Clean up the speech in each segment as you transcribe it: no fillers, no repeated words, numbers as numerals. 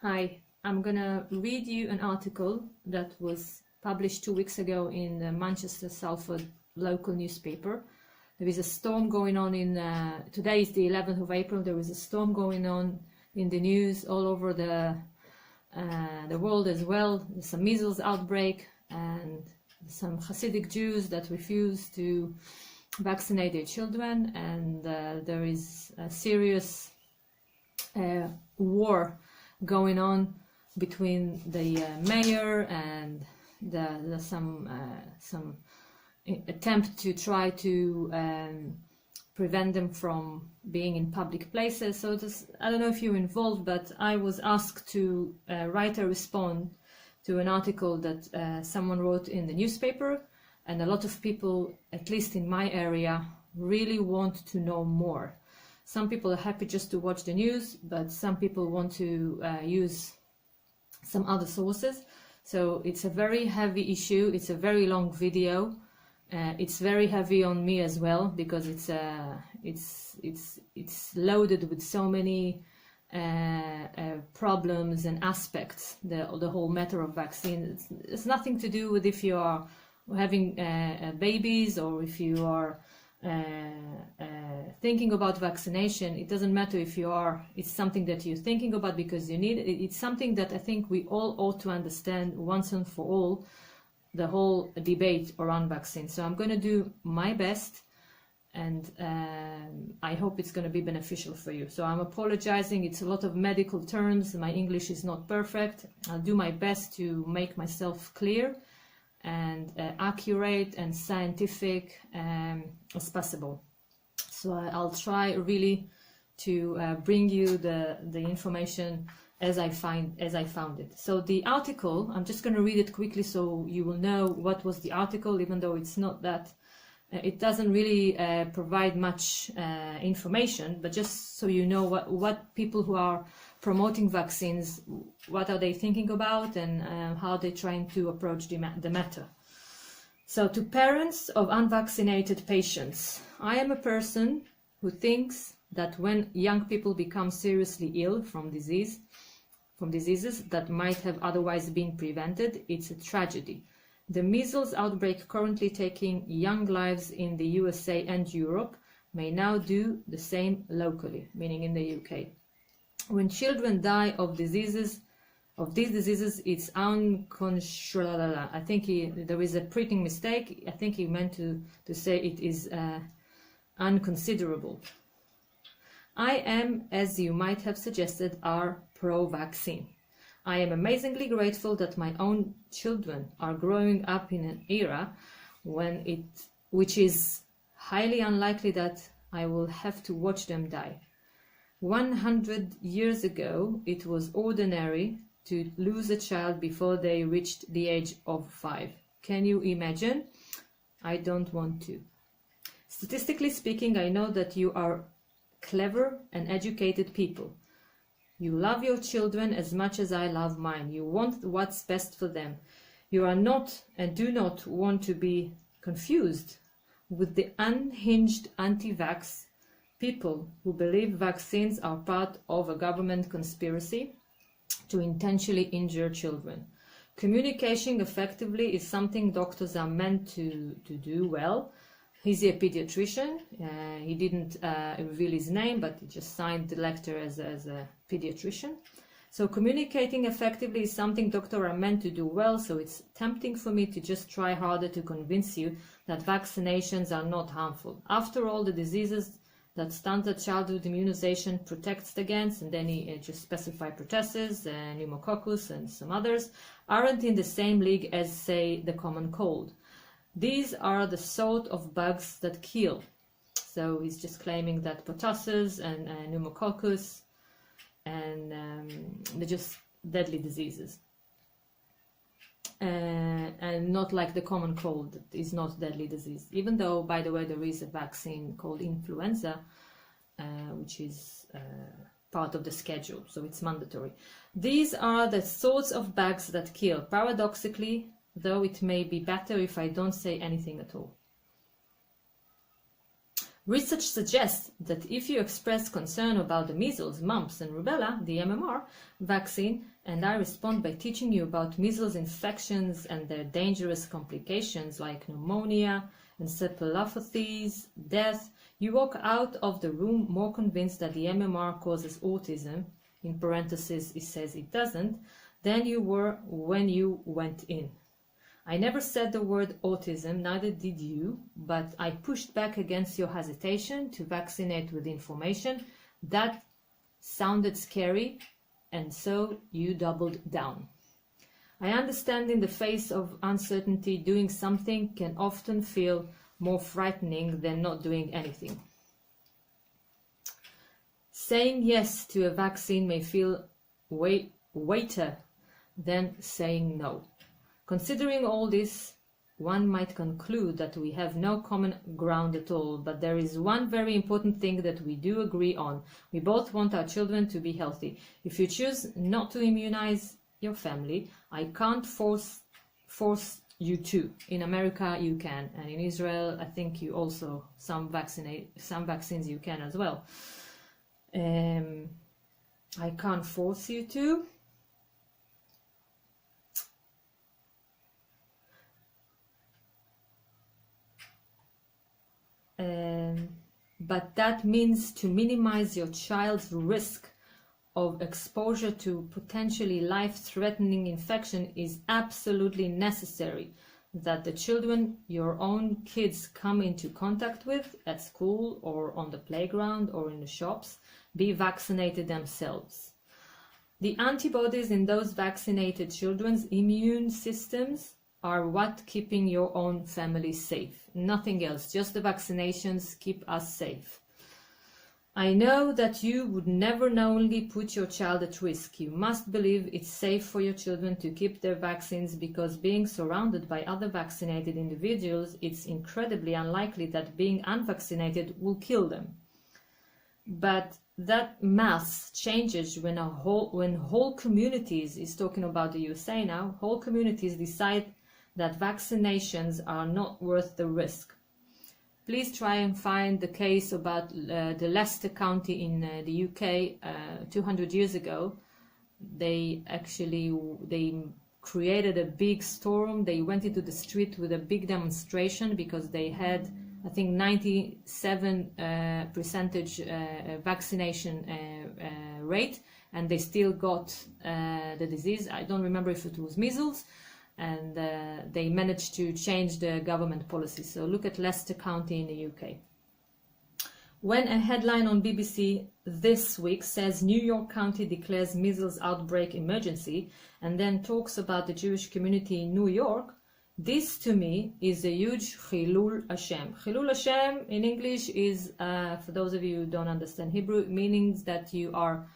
Hi, I'm gonna read you an article that was published 2 weeks ago in the Manchester Salford local newspaper. There is a storm going on today is the 11th of April. There is a storm going on in the news all over the world as well. There's some measles outbreak and some Hasidic Jews that refuse to vaccinate their children, and there is a serious war going on between the mayor and some attempt to try to prevent them from being in public places. So I don't know if you're involved, but I was asked to write a response to an article that someone wrote in the newspaper, and a lot of people, at least in my area, really want to know more. Some people are happy just to watch the news, but some people want to use some other sources. So it's a very heavy issue. It's a very long video. It's very heavy on me as well, because it's loaded with so many problems and aspects. The whole matter of vaccine. It's nothing to do with if you are having babies or if you are thinking about vaccination. It doesn't matter if you are. It's something that you're thinking about because you need it. It's something that I think we all ought to understand once and for all, the whole debate around vaccines. So I'm going to do my best, and I hope it's going to be beneficial for you. So I'm apologizing. It's a lot of medical terms. My English is not perfect. I'll do my best to make myself clear and accurate and scientific as possible. So I'll try really to bring you the information as I found it. So the article, I'm just going to read it quickly so you will know what was the article, even though it's not that, it doesn't really provide much information, but just so you know what people who are promoting vaccines, what are they thinking about, and how they're trying to approach the matter. So, to parents of unvaccinated patients, I am a person who thinks that when young people become seriously ill from diseases that might have otherwise been prevented, it's a tragedy. The measles outbreak currently taking young lives in the USA and Europe may now do the same locally, meaning in the UK. When children die of these diseases, it's uncontrollable. I think there is a printing mistake. I think he meant to say it is unconsiderable. I am, as you might have suggested, are pro-vaccine. I am amazingly grateful that my own children are growing up in an era which is highly unlikely that I will have to watch them die. 100 years ago, it was ordinary to lose a child before they reached the age of 5. Can you imagine? I don't want to. Statistically speaking, I know that you are clever and educated people. You love your children as much as I love mine. You want what's best for them. You are not and do not want to be confused with the unhinged anti-vax people who believe vaccines are part of a government conspiracy to intentionally injure children. Communicating effectively is something doctors are meant to do well. He's a pediatrician. He didn't reveal his name, but he just signed the letter as a pediatrician. So communicating effectively is something doctors are meant to do well, so it's tempting for me to just try harder to convince you that vaccinations are not harmful. After all, the diseases that standard childhood immunization protects against, and then he just specified pertussis, pneumococcus, and some others, aren't in the same league as, say, the common cold. These are the sort of bugs that kill. So he's just claiming that pertussis and pneumococcus, and they're just deadly diseases. And not like the common cold that is not deadly disease, even though, by the way, there is a vaccine called influenza, which is part of the schedule, so it's mandatory. These are the sorts of bugs that kill. Paradoxically, though, it may be better if I don't say anything at all. Research suggests that if you express concern about the measles, mumps, and rubella, the MMR vaccine, and I respond by teaching you about measles infections and their dangerous complications like pneumonia, encephalopathies, death, you walk out of the room more convinced that the MMR causes autism, in parentheses it says it doesn't, than you were when you went in. I never said the word autism, neither did you, but I pushed back against your hesitation to vaccinate with information. That sounded scary, and so you doubled down. I understand in the face of uncertainty, doing something can often feel more frightening than not doing anything. Saying yes to a vaccine may feel weightier than saying no. Considering all this, one might conclude that we have no common ground at all, but there is one very important thing that we do agree on. We both want our children to be healthy. If you choose not to immunize your family, I can't force you to. In America you can, and in Israel I think you also, some vaccines you can as well. I can't force you to. But that means to minimize your child's risk of exposure to potentially life-threatening infection is absolutely necessary. That the children your own kids come into contact with at school or on the playground or in the shops be vaccinated themselves. The antibodies in those vaccinated children's immune systems are what keeping your own family safe. Nothing else, just the vaccinations keep us safe. I know that you would never knowingly put your child at risk. You must believe it's safe for your children to keep their vaccines because being surrounded by other vaccinated individuals, it's incredibly unlikely that being unvaccinated will kill them. But that math changes when whole communities, is talking about the USA now, whole communities decide that vaccinations are not worth the risk. Please try and find the case about the Leicester County in the UK 200 years ago. They created a big storm. They went into the street with a big demonstration because they had, I think, 97% vaccination rate, and they still got the disease. I don't remember if it was measles, and they managed to change the government policy. So look at Leicester County in the UK. When a headline on BBC this week says New York County declares measles outbreak emergency and then talks about the Jewish community in New York, this to me is a huge Chilul Hashem. Chilul Hashem in English is, for those of you who don't understand Hebrew, means that you are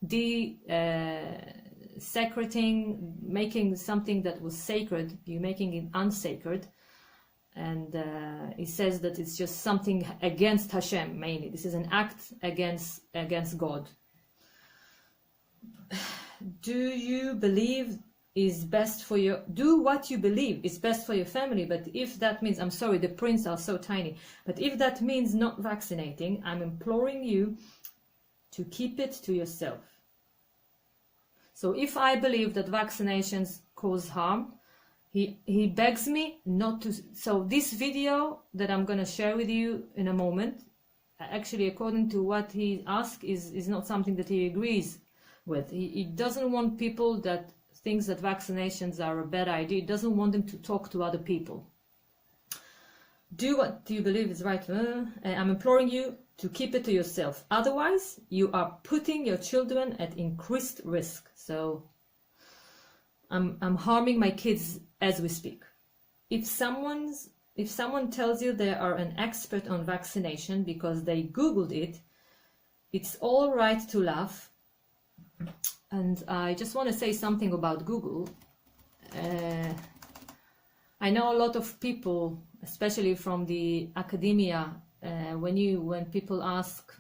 desecrating, making something that was sacred, you're making it unsacred. And it says that it's just something against Hashem, mainly. This is an act against God. Do you believe is best for your, do what you believe is best for your family, but if that means, I'm sorry, the prints are so tiny, but if that means not vaccinating, I'm imploring you to keep it to yourself. So if I believe that vaccinations cause harm, he begs me not to. So this video that I'm going to share with you in a moment, actually according to what he asked, is not something that he agrees with. He doesn't want people that thinks that vaccinations are a bad idea. He doesn't want them to talk to other people. Do what you believe is right. I'm imploring you to keep it to yourself. Otherwise, you are putting your children at increased risk. So I'm harming my kids as we speak. If someone tells you they are an expert on vaccination because they Googled it, it's all right to laugh. And I just want to say something about Google. I know a lot of people, especially from the academia, when people ask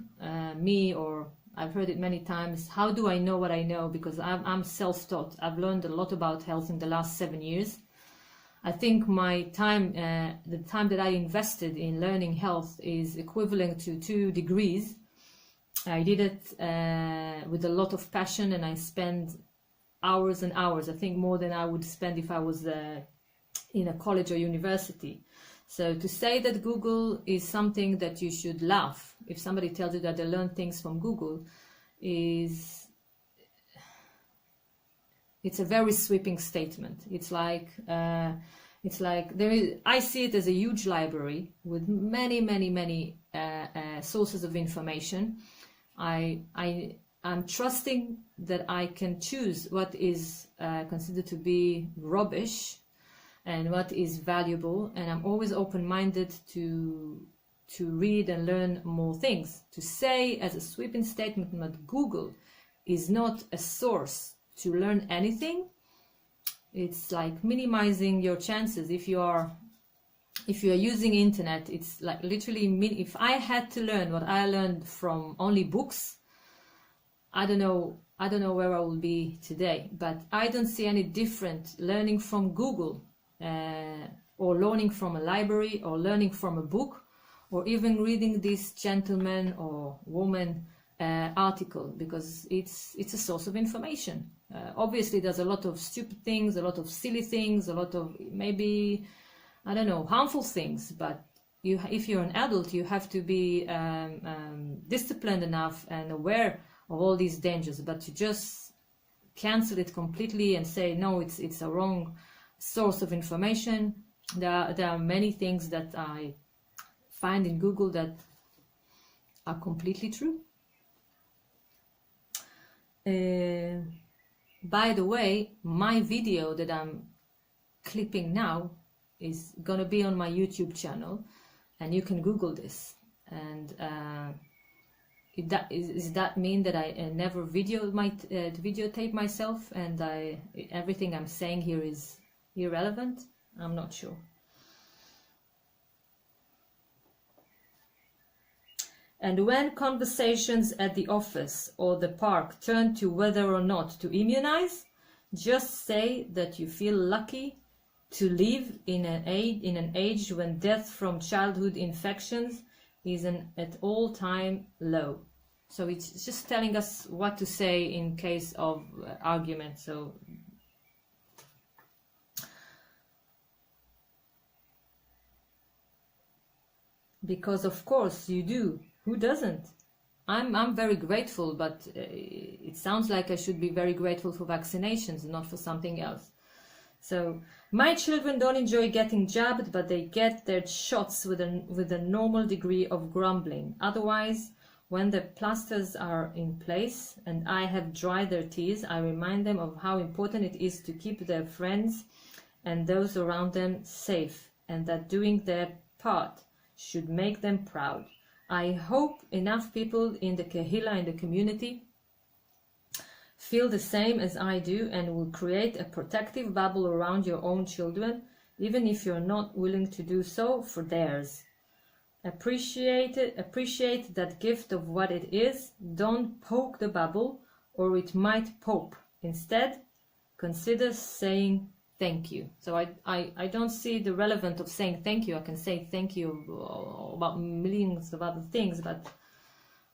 me, or I've heard it many times, how do I know what I know? Because I'm self-taught. I've learned a lot about health in the last 7 years. I think my time, the time that I invested in learning health is equivalent to 2 degrees. I did it with a lot of passion, and I spent hours and hours, I think more than I would spend if I was in a college or university. So to say that Google is something that you should laugh, if somebody tells you that they learn things from Google, it's a very sweeping statement. It's like there is, I see it as a huge library with many sources of information. I'm trusting that I can choose what is considered to be rubbish and what is valuable, and I'm always open-minded to read and learn more things. To say as a sweeping statement that Google is not a source to learn anything, it's like minimizing your chances. If you are using internet, it's like literally, if I had to learn what I learned from only books, I don't know where I will be today. But I don't see any different learning from Google or learning from a library or learning from a book or even reading this gentleman or woman article, because it's a source of information. Obviously there's a lot of stupid things, a lot of silly things, a lot of maybe, I don't know, harmful things, but if you're an adult, you have to be disciplined enough and aware of all these dangers. But to just cancel it completely and say no, it's a wrong source of information, there are many things that I find in Google that are completely true. By the way, my video that I'm clipping now is gonna be on my YouTube channel, and you can Google this. And does that mean that I never videotape myself and everything I'm saying here is irrelevant? I'm not sure. And when conversations at the office or the park turn to whether or not to immunize, just say that you feel lucky to live in an age when death from childhood infections is at all-time low. So it's just telling us what to say in case of argument. So because of course you do. Who doesn't? I'm very grateful, but it sounds like I should be very grateful for vaccinations, not for something else. So my children don't enjoy getting jabbed, but they get their shots with a normal degree of grumbling. Otherwise, when the plasters are in place and I have dried their tears, I remind them of how important it is to keep their friends and those around them safe, and that doing their part should make them proud. I hope enough people in the Kehila, in the community, feel the same as I do and will create a protective bubble around your own children, even if you're not willing to do so for theirs. Appreciate that gift of what it is. Don't poke the bubble or it might pop. Instead, consider saying thank you. So I don't see the relevance of saying thank you. I can say thank you about millions of other things, but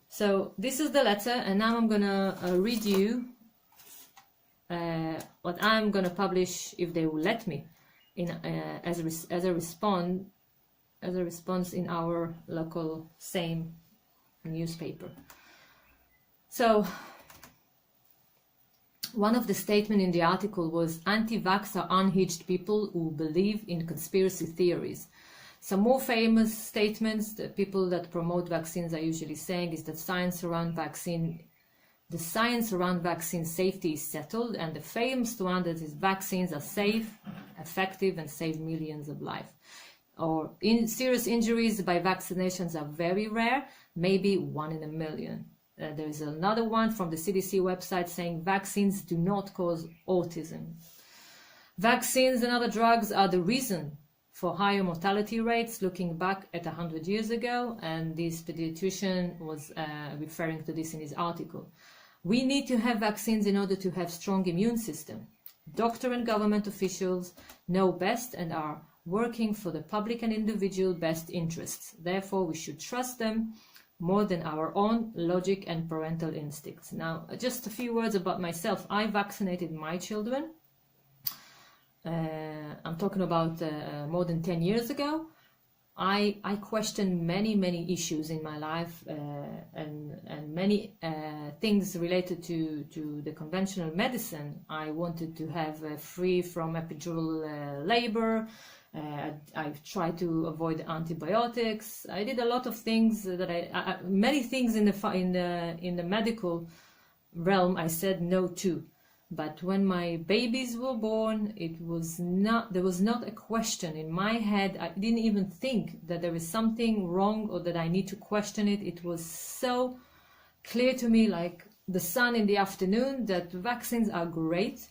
so this is the letter, and now I'm gonna read you what I'm gonna publish, if they will let me, in as a response in our local same newspaper. So one of the statements in the article was, anti-vax are unhinged people who believe in conspiracy theories. Some more famous statements that people that promote vaccines are usually saying is that the science around vaccine safety is settled, and the famous one that is vaccines are safe, effective, and save millions of lives. Or serious injuries by vaccinations are very rare, maybe 1 in a million. There is another one from the CDC website saying vaccines do not cause autism. Vaccines and other drugs are the reason for higher mortality rates, looking back at 100 years ago, and this pediatrician was referring to this in his article. We need to have vaccines in order to have strong immune system. Doctor and government officials know best and are working for the public and individual best interests. Therefore, we should trust them more than our own logic and parental instincts. Now, just a few words about myself. I vaccinated my children. I'm talking about more than 10 years ago. I questioned many issues in my life and many things related to the conventional medicine. I wanted to have free from epidural labor. I tried to avoid antibiotics. I did a lot of things that many things in the medical realm I said no to. But when my babies were born, there was not a question in my head. I didn't even think that there is something wrong or that I need to question it. It was so clear to me, like the sun in the afternoon, that vaccines are great.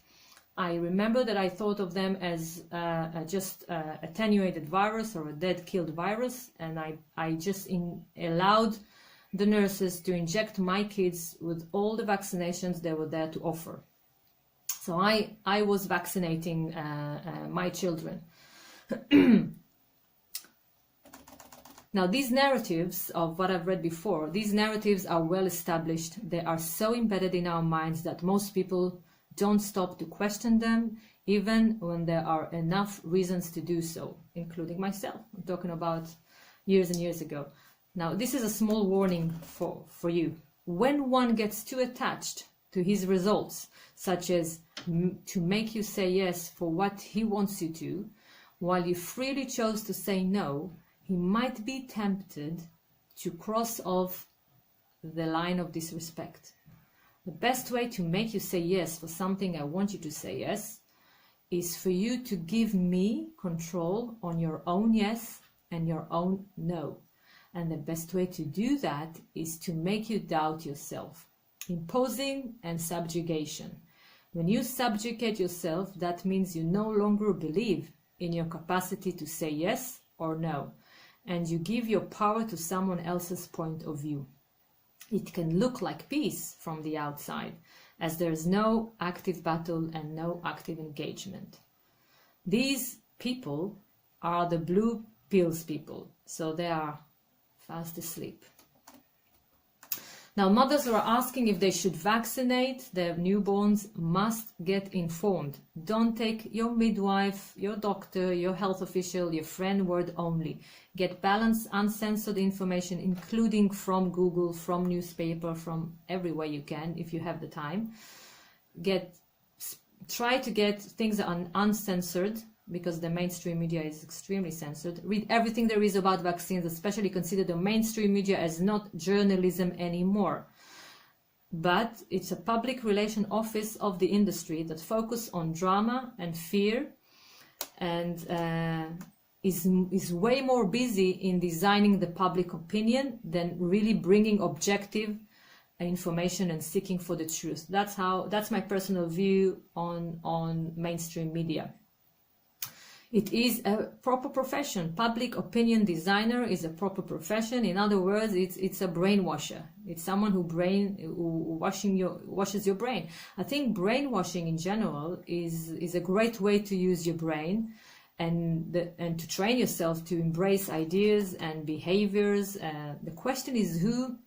I remember that I thought of them as just attenuated virus or a dead, killed virus, and I just allowed the nurses to inject my kids with all the vaccinations they were there to offer. So I was vaccinating my children. Now, these narratives of what I've read before, these narratives are well established. They are so embedded in our minds that most people don't stop to question them, even when there are enough reasons to do so, including myself. I'm talking about years and years ago. Now, this is a small warning for you. When one gets too attached to his results, such as to make you say yes for what he wants you to, while you freely chose to say no, he might be tempted to cross off the line of disrespect. The best way to make you say yes for something I want you to say yes is for you to give me control on your own yes and your own no. And the best way to do that is to make you doubt yourself. Imposing and subjugation. When you subjugate yourself, that means you no longer believe in your capacity to say yes or no, and you give your power to someone else's point of view. It can look like peace from the outside, as there is no active battle and no active engagement. These people are the blue pills people, so they are fast asleep. Now, mothers who are asking if they should vaccinate their newborns must get informed. Don't take your midwife, your doctor, your health official, your friend word only. Get balanced, uncensored information, including from Google, from newspaper, from everywhere you can, if you have the time. Try to get things that are uncensored, because the mainstream media is extremely censored. Read everything there is about vaccines, especially consider the mainstream media as not journalism anymore. But it's a public relation office of the industry that focus on drama and fear and is way more busy in designing the public opinion than really bringing objective information and seeking for the truth. That's my personal view on mainstream media. It is a proper profession. Public opinion designer is a proper profession. In other words, it's a brainwasher. It's someone who washes your brain. I think brainwashing in general is a great way to use your brain and to train yourself to embrace ideas and behaviors. The question is who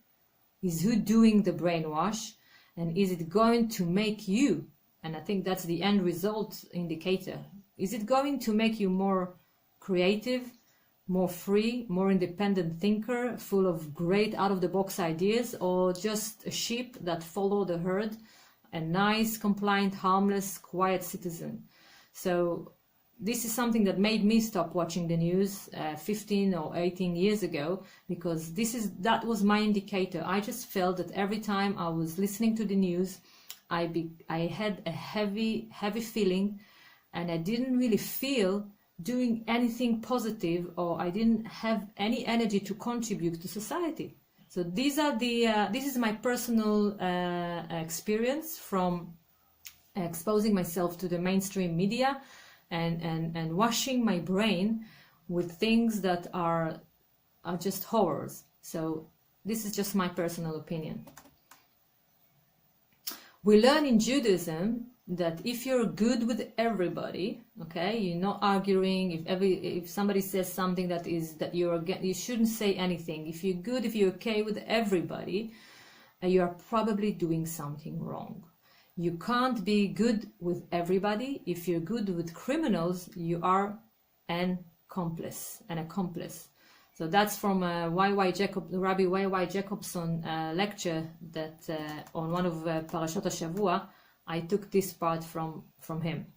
doing the brainwash, and is it going to make you? And I think that's the end result indicator. Is it going to make you more creative, more free, more independent thinker, full of great out-of-the-box ideas, or just a sheep that follow the herd, a nice, compliant, harmless, quiet citizen? So this is something that made me stop watching the news 15 or 18 years ago, because that was my indicator. I just felt that every time I was listening to the news, I had a heavy feeling, and I didn't really feel doing anything positive, or I didn't have any energy to contribute to society. So this is my personal experience from exposing myself to the mainstream media and washing my brain with things that are just horrors. So this is just my personal opinion. We learn in Judaism that if you're good with everybody, okay, you're not arguing. If somebody says something that you shouldn't say anything. If you're good, if you're okay with everybody, you are probably doing something wrong. You can't be good with everybody. If you're good with criminals, you are an accomplice. So that's from Rabbi Y.Y. Jacobson lecture that on one of Parashot HaShavua. I took this part from him.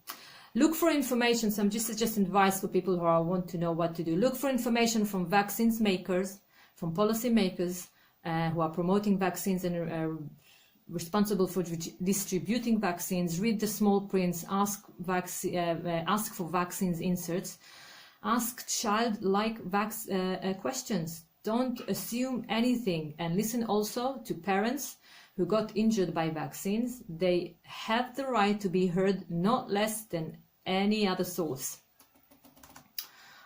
Look for information. Some just suggesting advice for people who want to know what to do. Look for information from vaccines makers, from policy makers who are promoting vaccines and are responsible for distributing vaccines. Read the small prints. Ask for vaccines inserts. Ask childlike questions. Don't assume anything, and listen also to parents who got injured by vaccines. They have the right to be heard not less than any other source.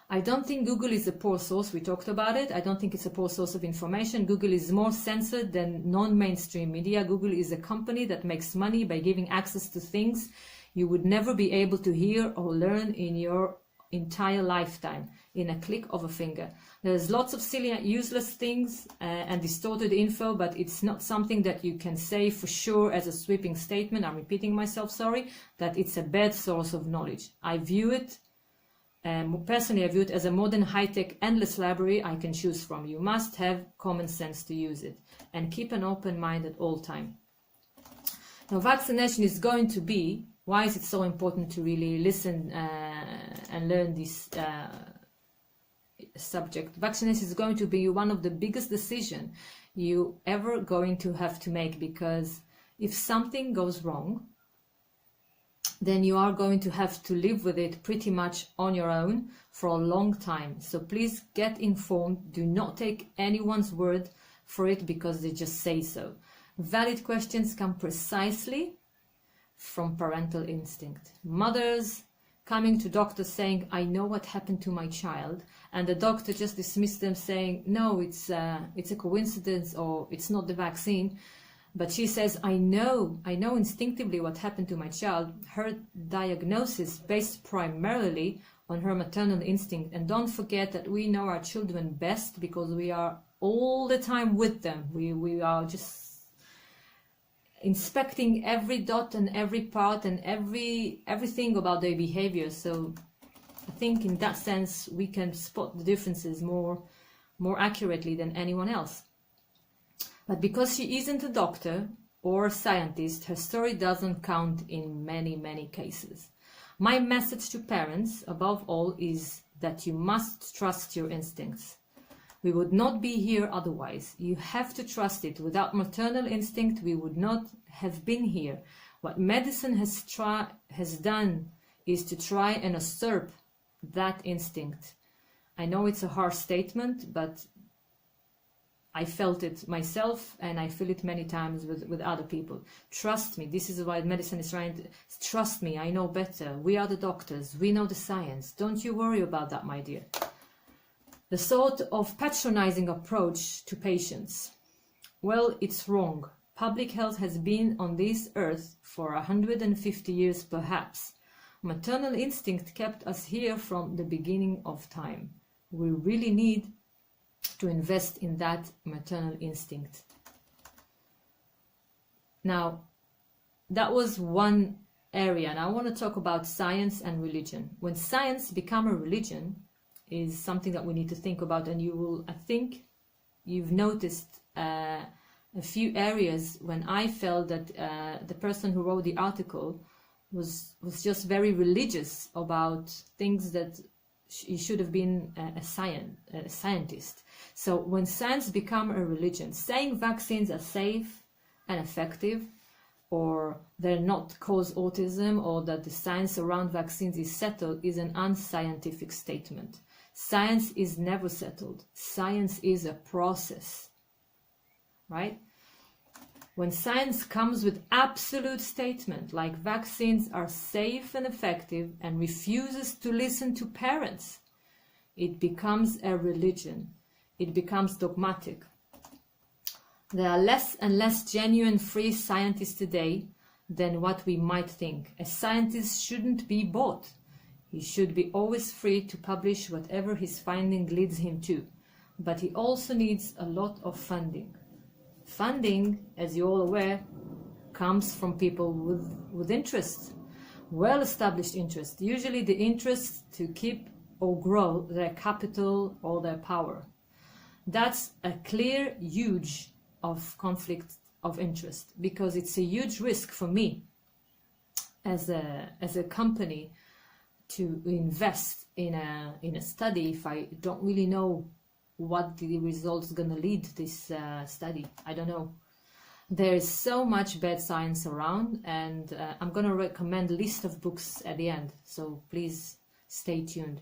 I don't think Google is a poor source. We talked about it. I don't think it's a poor source of information. Google is more censored than non-mainstream media. Google is a company that makes money by giving access to things you would never be able to hear or learn in your entire lifetime in a click of a finger. There's lots of silly, useless things and distorted info, but it's not something that you can say for sure as a sweeping statement. I'm repeating myself, sorry, that it's a bad source of knowledge. I view it, personally, I view it as a modern, high-tech, endless library I can choose from. You must have common sense to use it and keep an open mind at all time. Now, vaccination is going to be, why is it so important to really listen and learn this subject? Vaccination is going to be one of the biggest decisions you ever going to have to make, because if something goes wrong, then you are going to have to live with it pretty much on your own for a long time. So please get informed. Do not take anyone's word for it because they just say so. Valid questions come precisely from parental instinct. Mothers coming to doctors saying, I know what happened to my child, and the doctor just dismissed them saying, no, it's a coincidence, or it's not the vaccine. But she says, I know instinctively what happened to my child. Her diagnosis based primarily on her maternal instinct. And don't forget that we know our children best because we are all the time with them. We are just inspecting every dot and every part and everything about their behavior. So I think in that sense we can spot the differences more accurately than anyone else. But because she isn't a doctor or a scientist, her story doesn't count in many cases. My message to parents, above all, is that you must trust your instincts. We would not be here otherwise. You have to trust it. Without maternal instinct, we would not have been here. What medicine has done is to try and usurp that instinct. I know it's a harsh statement, but I felt it myself, and I feel it many times with other people. Trust me. This is why medicine is trying to... Trust me, I know better. We are the doctors. We know the science. Don't you worry about that, my dear. The sort of patronizing approach to patients. Well, it's wrong. Public health has been on this earth for 150 years, perhaps. Maternal instinct kept us here from the beginning of time. We really need to invest in that maternal instinct. Now, that was one area, and I want to talk about science and religion. When science become a religion is something that we need to think about, and you will, I think, you've noticed a few areas when I felt that the person who wrote the article was just very religious about things that he should have been a scientist. So when science become a religion, saying vaccines are safe and effective, or they're not cause autism, or that the science around vaccines is settled, is an unscientific statement. Science is never settled. Science is a process, right? When science comes with absolute statement like vaccines are safe and effective and refuses to listen to parents, it becomes a religion. It becomes dogmatic. There are less and less genuine free scientists today, than what we might think. A scientist shouldn't be bought. He should be always free to publish whatever his finding leads him to. But he also needs a lot of funding. Funding, as you're all aware, comes from people with interest, well-established interest, usually the interest to keep or grow their capital or their power. That's a clear, huge of conflict of interest, because it's a huge risk for me as a company to invest in a study if I don't really know what the results gonna lead this study. I don't know. There is so much bad science around, and I'm gonna recommend a list of books at the end, so please stay tuned.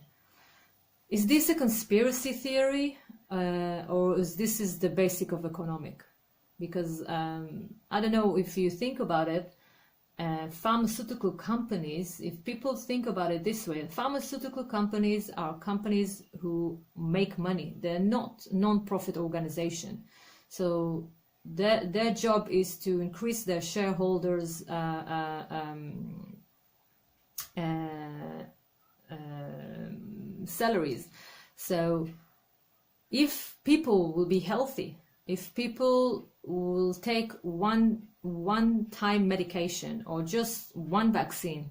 Is this a conspiracy theory, or is the basic of economic? Because I don't know if you think about it, pharmaceutical companies, if people think about it this way, pharmaceutical companies are companies who make money. They're not non-profit organization. So their job is to increase their shareholders' salaries. So if people will be healthy, if people will take one-time medication or just one vaccine,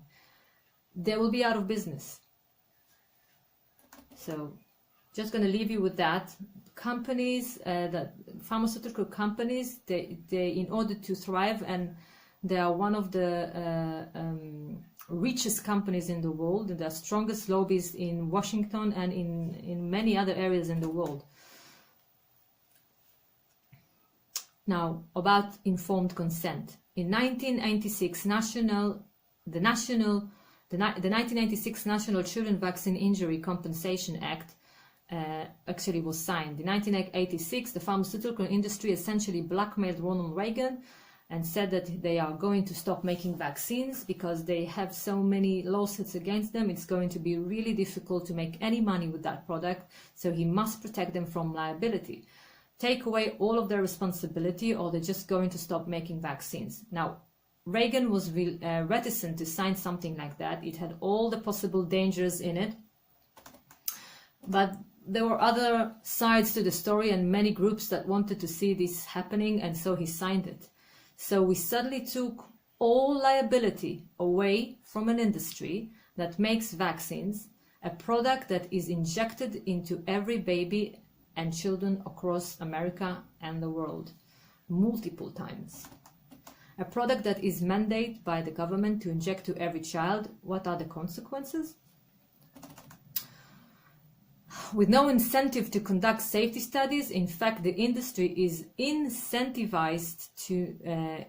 they will be out of business. So just going to leave you with that. Companies, the pharmaceutical companies, they in order to thrive, and they are one of the richest companies in the world, and the strongest lobbies in Washington and in many other areas in the world. Now, about informed consent. In 1996, the 1996 National Children Vaccine Injury Compensation Act actually was signed. In 1986, the pharmaceutical industry essentially blackmailed Ronald Reagan and said that they are going to stop making vaccines because they have so many lawsuits against them. It's going to be really difficult to make any money with that product, so he must protect them from liability. Take away all of their responsibility, or they're just going to stop making vaccines. Now, Reagan was reticent to sign something like that. It had all the possible dangers in it. But there were other sides to the story and many groups that wanted to see this happening, and so he signed it. So we suddenly took all liability away from an industry that makes vaccines, a product that is injected into every baby and children across America and the world multiple times. A product that is mandated by the government to inject to every child. What are the consequences? With no incentive to conduct safety studies, in fact, the industry is incentivized to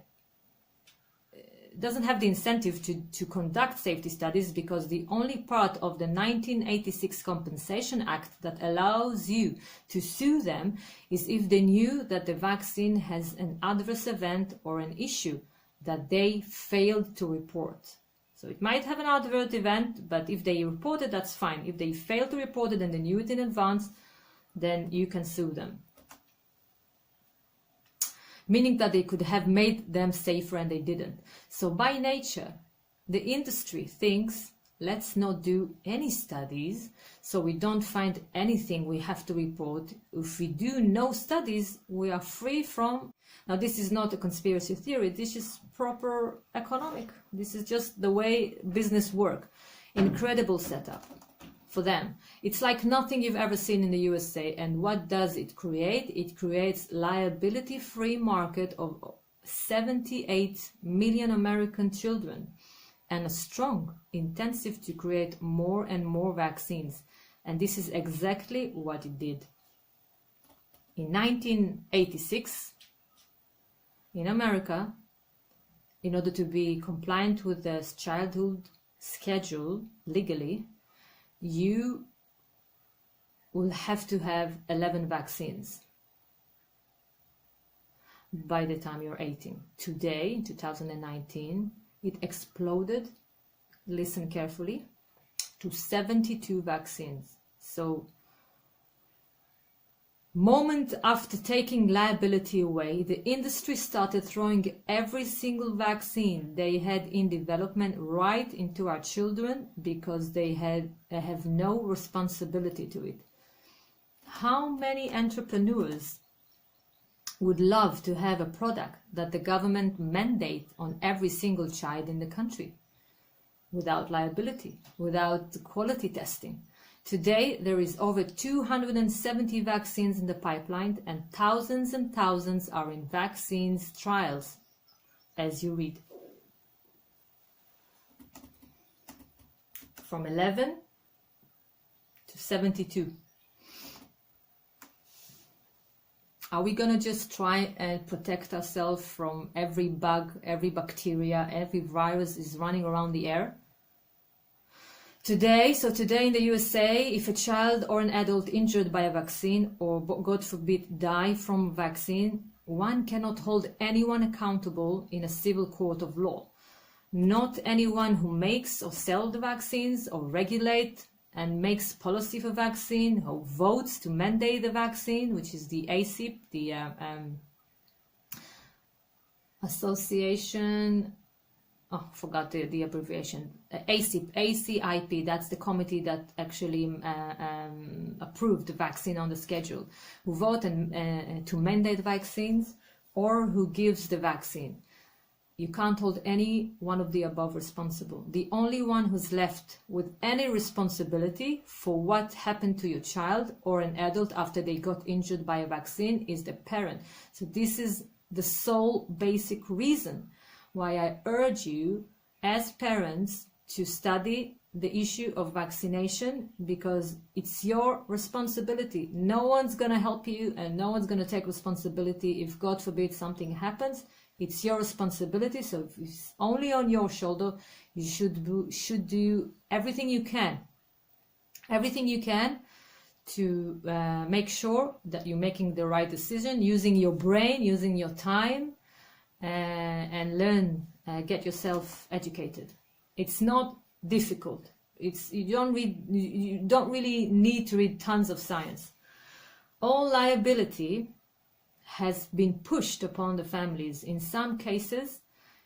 doesn't have the incentive to conduct safety studies, because the only part of the 1986 Compensation Act that allows you to sue them is if they knew that the vaccine has an adverse event or an issue that they failed to report. So it might have an adverse event, but if they report it, that's fine. If they fail to report it and they knew it in advance, then you can sue them. Meaning that they could have made them safer and they didn't. So by nature, the industry thinks, let's not do any studies, so we don't find anything we have to report. If we do no studies, we are free from... Now, this is not a conspiracy theory, this is proper economic. This is just the way business works. Incredible setup for them. It's like nothing you've ever seen in the USA. And what does it create? It creates liability-free market of 78 million American children, and a strong intensive to create more and more vaccines. And this is exactly what it did. In 1986, in America, in order to be compliant with the childhood schedule legally, you will have to have 11 vaccines by the time you're 18. Today, in 2019, it exploded, listen carefully, to 72 vaccines. So Moment after taking liability away, the industry started throwing every single vaccine they had in development right into our children because they have no responsibility to it. How many entrepreneurs would love to have a product that the government mandate on every single child in the country without liability, without quality testing? Today, there is over 270 vaccines in the pipeline and thousands are in vaccines trials, as you read. From 11 to 72. Are we going to just try and protect ourselves from every bug, every bacteria, every virus is running around the air? Today in the USA, if a child or an adult injured by a vaccine or, God forbid, die from a vaccine, one cannot hold anyone accountable in a civil court of law. Not anyone who makes or sells the vaccines or regulate and makes policy for vaccine or votes to mandate the vaccine, which is the ACIP, the Association... Oh, forgot the abbreviation. ACIP, that's the committee that actually approved the vaccine on the schedule, who vote to mandate vaccines or who gives the vaccine. You can't hold any one of the above responsible. The only one who's left with any responsibility for what happened to your child or an adult after they got injured by a vaccine is the parent. So this is the sole basic reason why I urge you as parents to study the issue of vaccination, because it's your responsibility. No one's going to help you and no one's going to take responsibility if, God forbid, something happens. It's your responsibility. So if it's only on your shoulder, you should do everything you can to make sure that you're making the right decision, using your brain, using your time, and learn, get yourself educated. It's not difficult. You don't really need to read tons of science. All liability has been pushed upon the families. In some cases,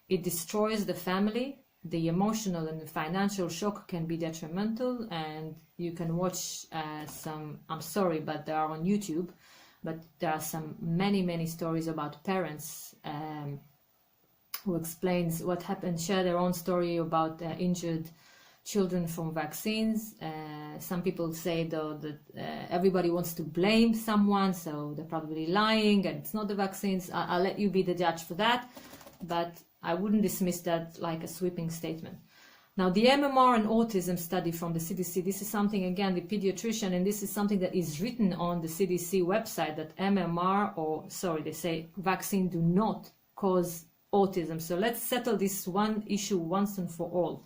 it destroys the family. The emotional and the financial shock can be detrimental, and you can watch some, I'm sorry, but they are on YouTube, but there are some many stories about parents who explains what happened, share their own story about injured children from vaccines. Some people say though that everybody wants to blame someone, so they're probably lying and it's not the vaccines. I'll let you be the judge for that, but I wouldn't dismiss that like a sweeping statement. Now, the MMR and autism study from the CDC, this is something, again, the pediatrician, and this is something that is written on the CDC website, that they say vaccine do not cause autism. So let's settle this one issue once and for all.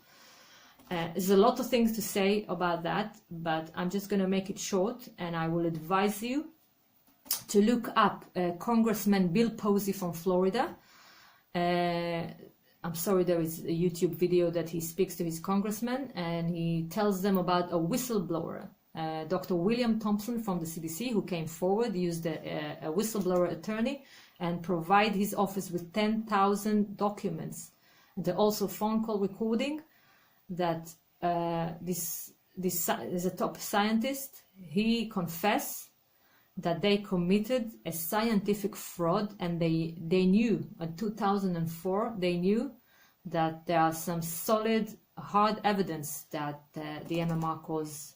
There's a lot of things to say about that, but I'm just going to make it short, and I will advise you to look up Congressman Bill Posey from Florida. I'm sorry, there is a YouTube video that he speaks to his congressman, and he tells them about a whistleblower, Dr. William Thompson from the CDC, who came forward, used a whistleblower attorney, and provide his office with 10,000 documents. And there are also phone call recording that this is a top scientist. He confessed that they committed a scientific fraud, and they knew in 2004, they knew that there are some solid, hard evidence that the MMR causes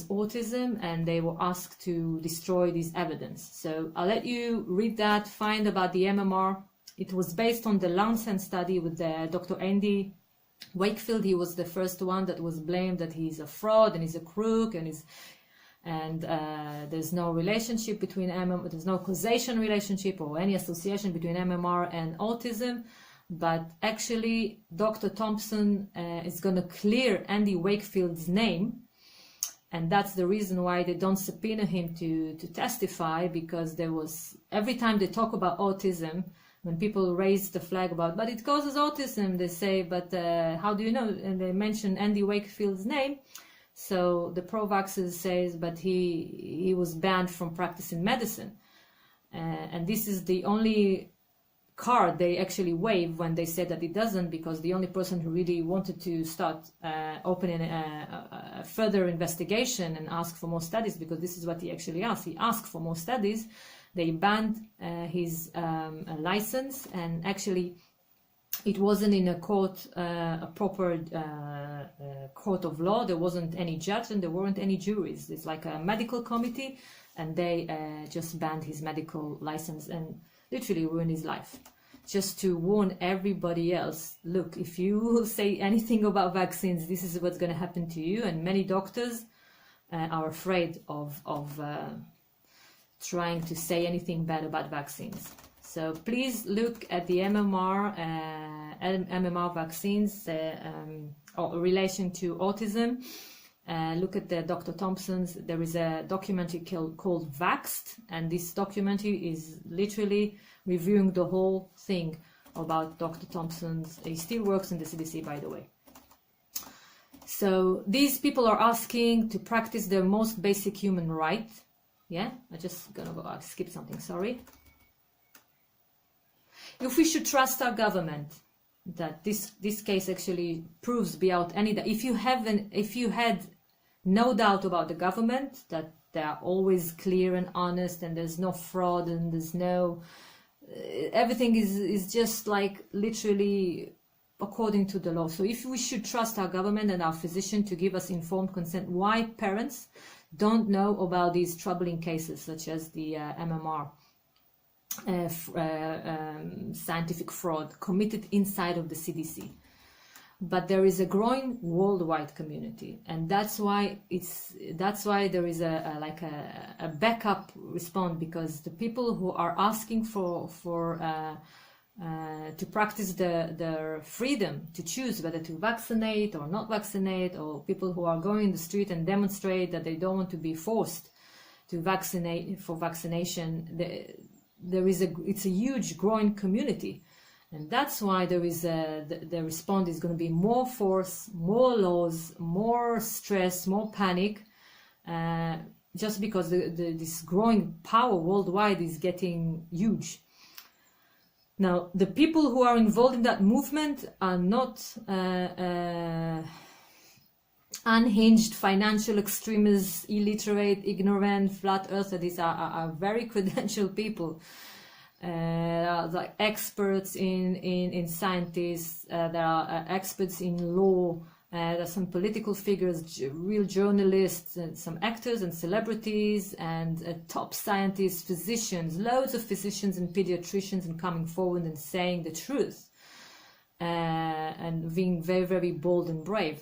autism, and they were asked to destroy this evidence. So I'll let you read that, find about the MMR. It was based on the Lancet study with Dr. Andy Wakefield. He was the first one that was blamed that he's a fraud and he's a crook and there's no relationship between there's no causation relationship or any association between MMR and autism. But actually, Dr. Thompson is going to clear Andy Wakefield's name, and that's the reason why they don't subpoena him to testify, because there was, every time they talk about autism, when people raise the flag about, but it causes autism, they say, but how do you know? And they mention Andy Wakefield's name. So the pro-vaxxers says, but he was banned from practicing medicine. And this is the only card they actually wave when they say that it doesn't, because the only person who really wanted to start opening a further investigation and ask for more studies, because this is what he actually asked. He asked for more studies. They banned his license, and actually it wasn't in a court, a proper court of law. There wasn't any judge and there weren't any juries. It's like a medical committee, and they just banned his medical license and literally ruined his life. Just to warn everybody else, look, if you say anything about vaccines, this is what's going to happen to you. And many doctors are afraid of trying to say anything bad about vaccines. So please look at the MMR vaccines or relation to autism. Look at the Dr. Thompson's. There is a documentary called Vaxxed, and this documentary is literally reviewing the whole thing about Dr. Thompson's. He still works in the CDC, by the way. So these people are asking to practice their most basic human right. Yeah, I'm just gonna go. I skipped something. Sorry. If we should trust our government, that this case actually proves beyond any doubt. If you had no doubt about the government, that they are always clear and honest, and there's no fraud, and there's no everything is just like literally according to the law. So if we should trust our government and our physician to give us informed consent, why parents don't know about these troubling cases such as the MMR scientific fraud committed inside of the CDC? But there is a growing worldwide community, and that's why there is a backup response, because the people who are asking for to practice their freedom to choose whether to vaccinate or not vaccinate, or people who are going in the street and demonstrate that they don't want to be forced to vaccinate for vaccination, it's a huge growing community. And that's why there is the response is going to be more force, more laws, more stress, more panic, just because this growing power worldwide is getting huge. Now, the people who are involved in that movement are not unhinged financial extremists, illiterate, ignorant, flat earthers. These are very credentialed people. Like experts in scientists, there are experts in law, there are some political figures, real journalists, and some actors and celebrities, and top scientists, physicians, loads of physicians and pediatricians, and coming forward and saying the truth, and being very, very bold and brave.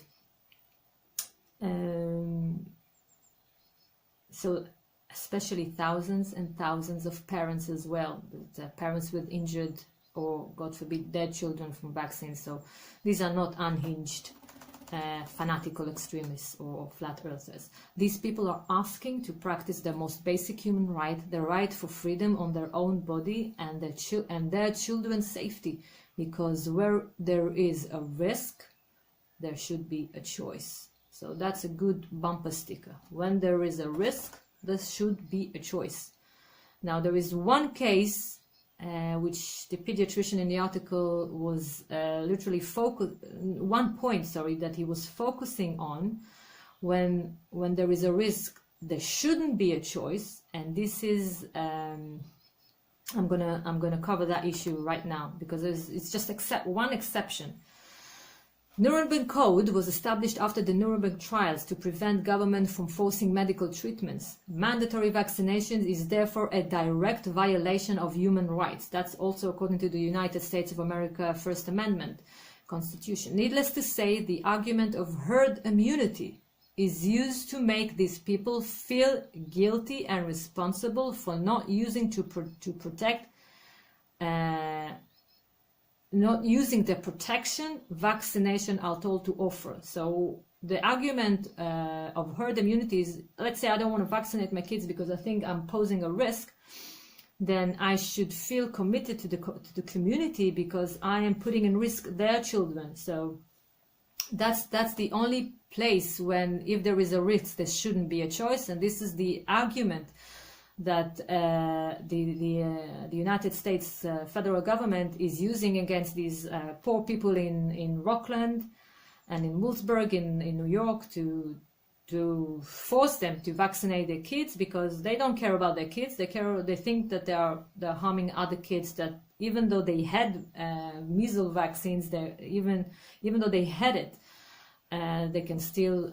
So especially thousands and thousands of parents as well, parents with injured or, God forbid, dead children from vaccines. So these are not unhinged fanatical extremists or flat earthers. These people are asking to practice their most basic human right, the right for freedom on their own body and their children's safety, because where there is a risk, there should be a choice. So that's a good bumper sticker. When there is a risk, there should be a choice. Now, there is one case which the pediatrician in the article was literally one point that he was focusing on. When there is a risk, there shouldn't be a choice, and this is I'm gonna cover that issue right now, because it's just one exception. Nuremberg Code was established after the Nuremberg trials to prevent government from forcing medical treatments. Mandatory vaccination is therefore a direct violation of human rights. That's also according to the United States of America First Amendment Constitution. Needless to say, the argument of herd immunity is used to make these people feel guilty and responsible for not using not using the protection vaccination are told to offer. So the argument of herd immunity is, let's say I don't want to vaccinate my kids because I think I'm posing a risk, then I should feel committed to the community because I am putting in risk their children. So that's the only place when, if there is a risk, there shouldn't be a choice. And this is the argument that the United States federal government is using against these poor people in Rockland and in Wilkesburg in New York to force them to vaccinate their kids, because they don't care about their kids. They think that they're harming other kids, that even though they had measles vaccines, even though they had it, they can still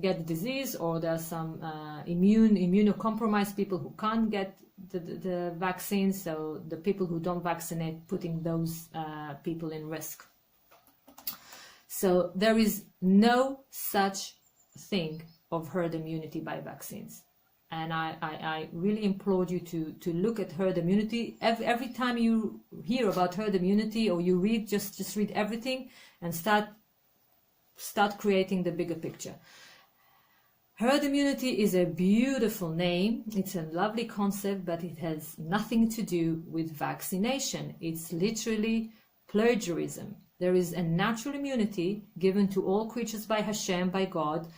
get the disease, or there are some immunocompromised people who can't get the vaccine. So the people who don't vaccinate, putting those people in risk. So there is no such thing of herd immunity by vaccines. And I really implore you to look at herd immunity. Every time you hear about herd immunity, or you read, just read everything and start creating the bigger picture. Herd immunity is a beautiful name. It's a lovely concept, but it has nothing to do with vaccination. It's literally plagiarism. There is a natural immunity given to all creatures by Hashem, by God.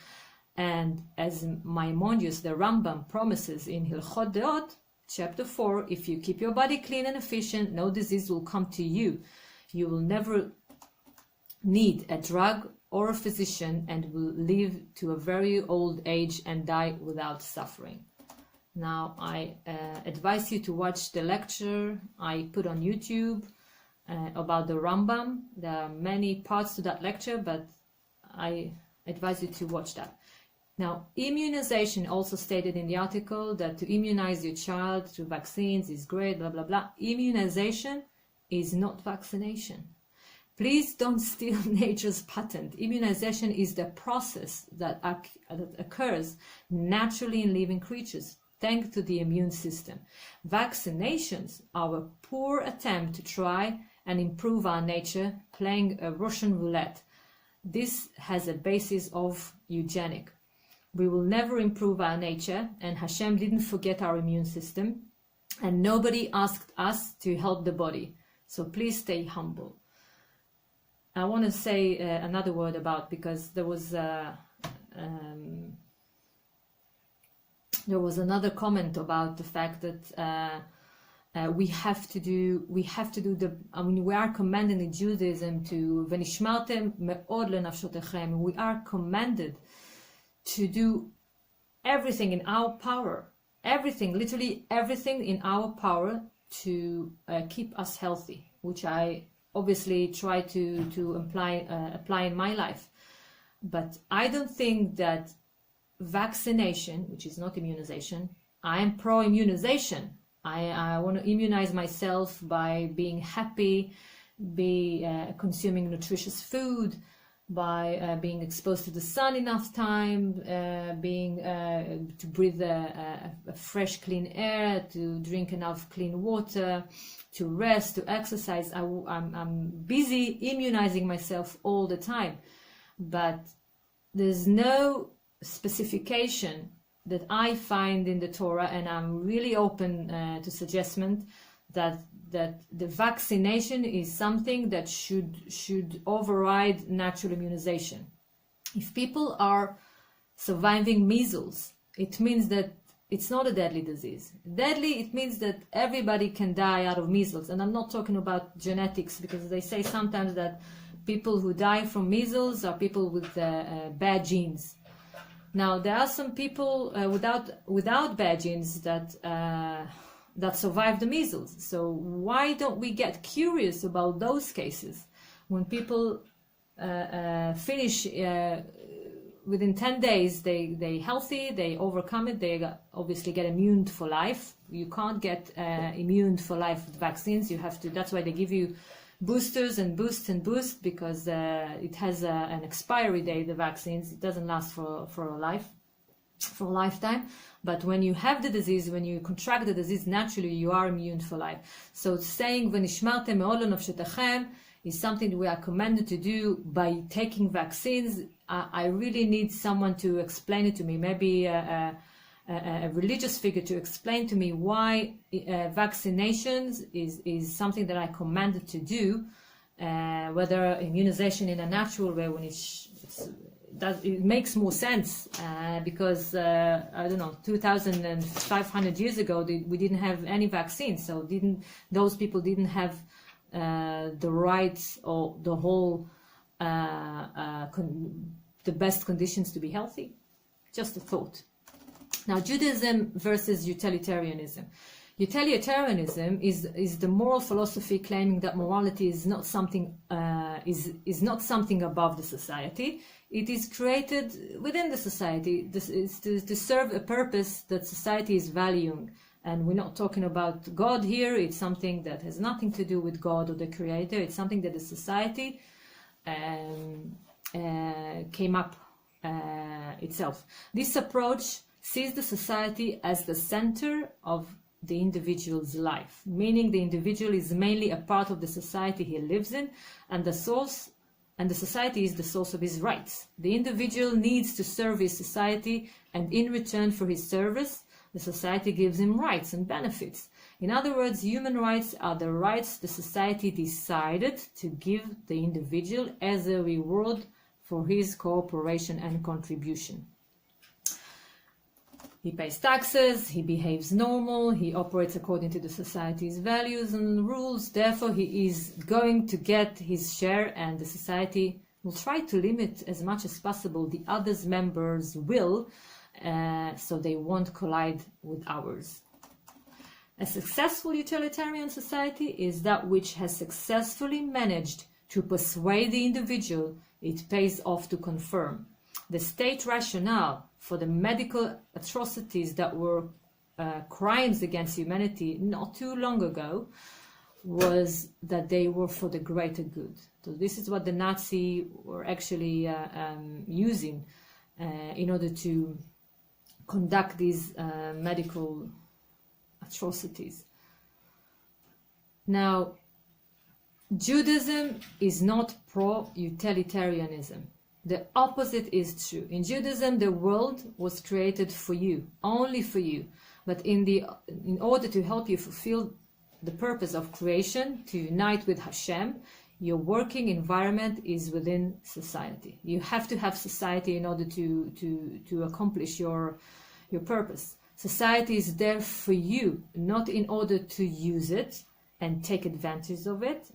And as Maimonides, the Rambam, promises in Hilchot Deot, chapter 4, if you keep your body clean and efficient, no disease will come to you. You will never need a drug or a physician, and will live to a very old age and die without suffering. Now, I advise you to watch the lecture I put on YouTube about the Rambam. There are many parts to that lecture, but I advise you to watch that. Now, immunization, also stated in the article that to immunize your child through vaccines is great, blah, blah, blah. Immunization is not vaccination. Please don't steal nature's patent. Immunization is the process that occurs naturally in living creatures, thanks to the immune system. Vaccinations are a poor attempt to try and improve our nature, playing a Russian roulette. This has a basis of eugenic. We will never improve our nature, and Hashem didn't forget our immune system, and nobody asked us to help the body. So please stay humble. I want to say another word about, because there was another comment about the fact that we have to do the. I mean, we are commanded in Judaism to v'nishmartem me'od lenafshotechem. We are commanded to do everything in our power, everything, literally everything in our power to keep us healthy, which I obviously try to apply in my life. But I don't think that vaccination, which is not immunization, I am pro-immunization. I want to immunize myself by being happy, consuming nutritious food, by being exposed to the sun enough time, to breathe a fresh, clean air, to drink enough clean water, to rest, to exercise. I'm busy immunizing myself all the time, but there's no specification that I find in the Torah, and I'm really open to suggestion that the vaccination is something that should override natural immunization. If people are surviving measles, it means that it's not a deadly disease. Deadly, it means that everybody can die out of measles. And I'm not talking about genetics, because they say sometimes that people who die from measles are people with bad genes. Now, there are some people without bad genes that survive the measles. So why don't we get curious about those cases? When people finish within 10 days, they healthy, they overcome it, they obviously get immune for life. You can't get immune for life with vaccines. You have to. That's why they give you boosters and boost, because it has an expiry date. The vaccines, it doesn't last for a lifetime. But when you have the disease, when you contract the disease, naturally you are immune for life. So saying v'nishmartem me'od lenafshotechem is something that we are commanded to do by taking vaccines. I really need someone to explain it to me, maybe a religious figure to explain to me why vaccinations is something that I commanded to do, whether immunization in a natural way, when it makes more sense because I don't know, 2,500 years ago we didn't have any vaccines, so those people didn't have the rights or the whole the best conditions to be healthy. Just a thought. Now, Judaism versus utilitarianism. Utilitarianism is the moral philosophy claiming that morality is not something above the society. It is created within the society. This is to serve a purpose that society is valuing. And we're not talking about God here. It's something that has nothing to do with God or the Creator. It's something that the society came up itself. This approach sees the society as the center of the individual's life, meaning the individual is mainly a part of the society he lives in, and the society is the source of his rights. The individual needs to serve his society, and in return for his service, the society gives him rights and benefits. In other words, human rights are the rights the society decided to give the individual as a reward for his cooperation and contribution. He pays taxes, he behaves normal, he operates according to the society's values and rules, therefore he is going to get his share, and the society will try to limit as much as possible the other members' will, so they won't collide with ours. A successful utilitarian society is that which has successfully managed to persuade the individual it pays off to conform. The state rationale for the medical atrocities that were crimes against humanity not too long ago was that they were for the greater good. So this is what the Nazis were actually using in order to conduct these medical atrocities. Now, Judaism is not pro-utilitarianism. The opposite is true. In Judaism, the world was created for you, only for you. But in order to help you fulfill the purpose of creation, to unite with Hashem, your working environment is within society. You have to have society in order to accomplish your purpose. Society is there for you, not in order to use it and take advantage of it,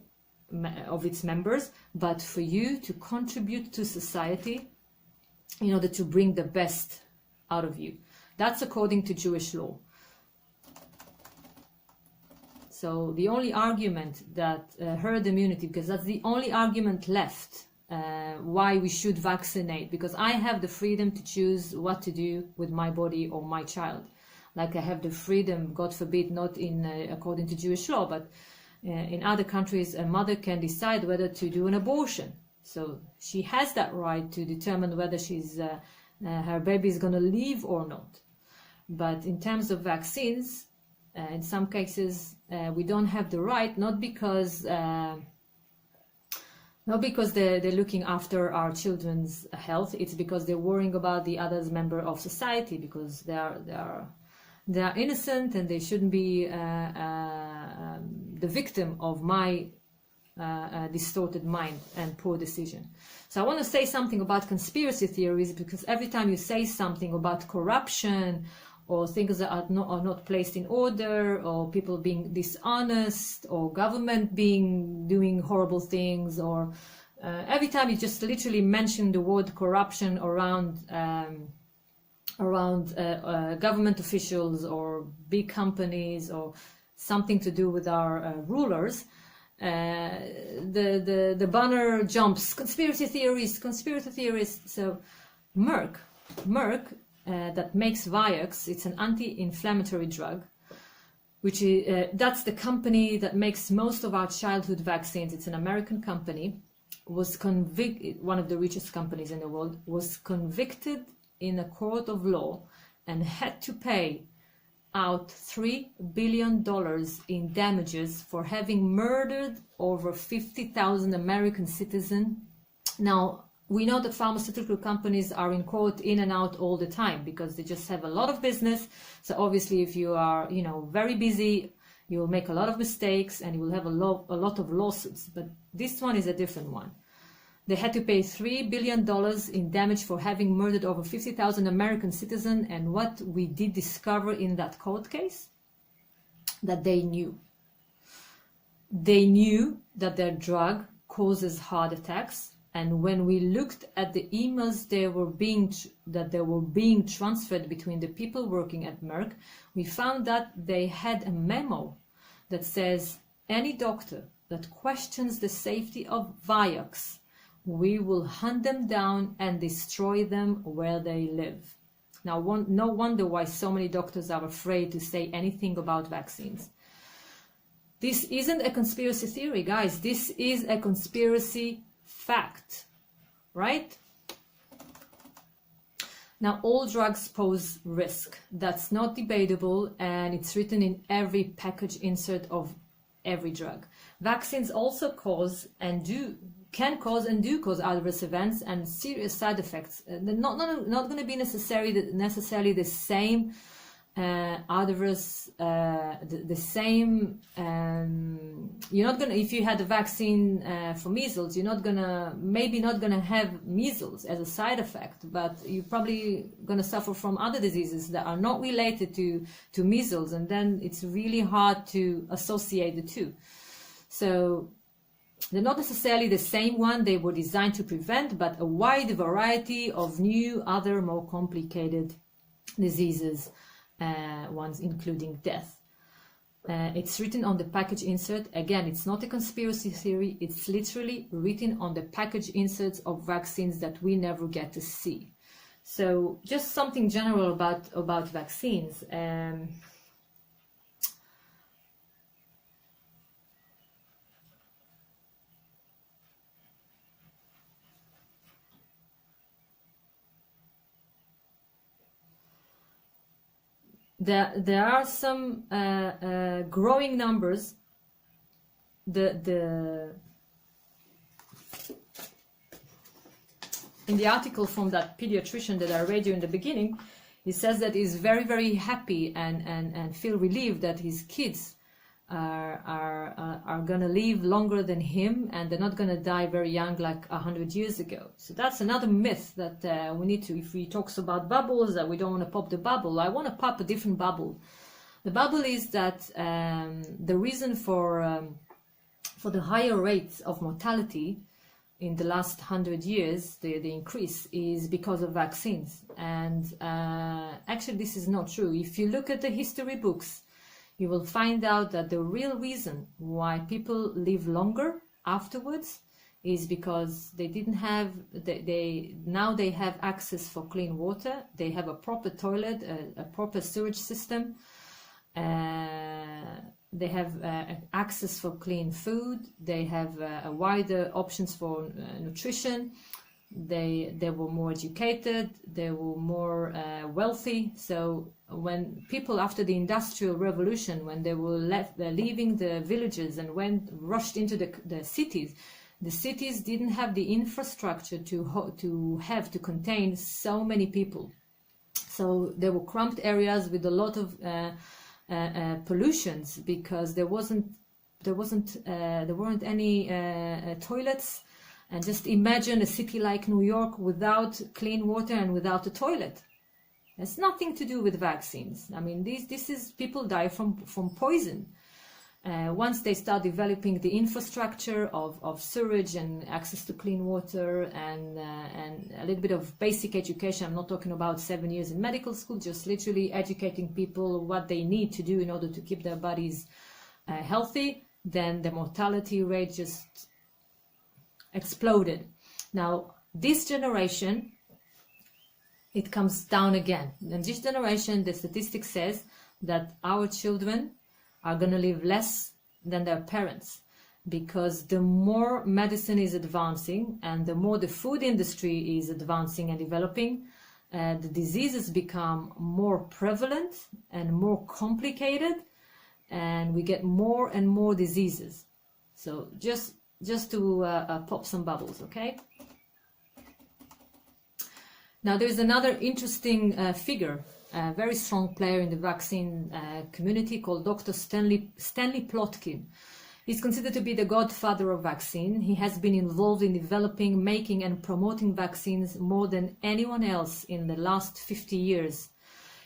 of its members, but for you to contribute to society in order to bring the best out of you. That's according to Jewish law. So the only argument that herd immunity, because that's the only argument left why we should vaccinate, because I have the freedom to choose what to do with my body or my child. Like I have the freedom, God forbid, not in according to Jewish law, but in other countries, a mother can decide whether to do an abortion. So she has that right to determine whether her baby is going to live or not. But in terms of vaccines, in some cases, we don't have the right, not because they're looking after our children's health. It's because they're worrying about the other member of society, because they are innocent and they shouldn't be the victim of my distorted mind and poor decision. So I want to say something about conspiracy theories, because every time you say something about corruption or things that are not placed in order, or people being dishonest, or government doing horrible things, or every time you just literally mention the word corruption around government officials or big companies or something to do with our rulers, the banner jumps, conspiracy theorists. So Merck, that makes Vioxx, it's an anti-inflammatory drug, which is, that's the company that makes most of our childhood vaccines. It's an American company, was convicted, one of the richest companies in the world, was convicted in a court of law and had to pay out $3 billion in damages for having murdered over 50,000 American citizens. Now, we know that pharmaceutical companies are in court in and out all the time because they just have a lot of business. So obviously, if you are, very busy, You will make a lot of mistakes and you will have a lot of lawsuits. But this one is a different one. They had to pay $3 billion in damage for having murdered over 50,000 American citizens. And what we did discover in that court case, that they knew. They knew that their drug causes heart attacks. And when we looked at the emails that they were being transferred between the people working at Merck, we found that they had a memo that says, any doctor that questions the safety of Vioxx, we will hunt them down and destroy them where they live. Now, no wonder why so many doctors are afraid to say anything about vaccines. This isn't a conspiracy theory, guys. This is a conspiracy fact, right? Now, all drugs pose risk. That's not debatable, and it's written in every package insert of every drug. Vaccines also can cause and do cause adverse events and serious side effects. They're not going to be necessarily the same adverse, the same. You're not gonna, if you had a vaccine for measles, you're not gonna have measles as a side effect, but you're probably gonna suffer from other diseases that are not related to measles, and then it's really hard to associate the two. So they're not necessarily the same one they were designed to prevent, but a wide variety of new, other more complicated diseases, ones including death. It's written on the package insert. Again, it's not a conspiracy theory. It's literally written on the package inserts of vaccines that we never get to see. So just something general about vaccines. There are some growing numbers. In the article from that pediatrician that I read you in the beginning, he says that he's very, very happy and feel relieved that his kids are going to live longer than him, and they're not going to die very young like 100 years ago. So that's another myth that we need to, if we talk about bubbles, that we don't want to pop the bubble. I want to pop a different bubble. The bubble is that the reason for the higher rates of mortality in the last 100 years, the increase is because of vaccines. And actually this is not true. If you look at the history books, you will find out that the real reason why people live longer afterwards is because they didn't have, now they have access for clean water, they have a proper toilet, a proper sewage system, they have access for clean food, they have a wider options for nutrition, they were more educated, they were more wealthy. So when people after the Industrial Revolution, when they were leaving the villages and rushed into the cities didn't have the infrastructure to contain so many people. So there were cramped areas with a lot of pollutions, because there weren't any toilets. And just imagine a city like New York without clean water and without a toilet. It's nothing to do with vaccines. I mean, this is, people die from poison. Once they start developing the infrastructure of sewage and access to clean water and a little bit of basic education, I'm not talking about 7 years in medical school, just literally educating people what they need to do in order to keep their bodies healthy, then the mortality rate just exploded. Now, this generation, it comes down again. In this generation, the statistic says that our children are going to live less than their parents, because the more medicine is advancing and the more the food industry is advancing and developing, the diseases become more prevalent and more complicated, and we get more and more diseases. So just to pop some bubbles, okay? Now there's another interesting figure a very strong player in the vaccine community called Dr. Stanley Plotkin. He's considered to be the godfather of vaccine. He has been involved in developing, making and promoting vaccines more than anyone else in the last 50 years.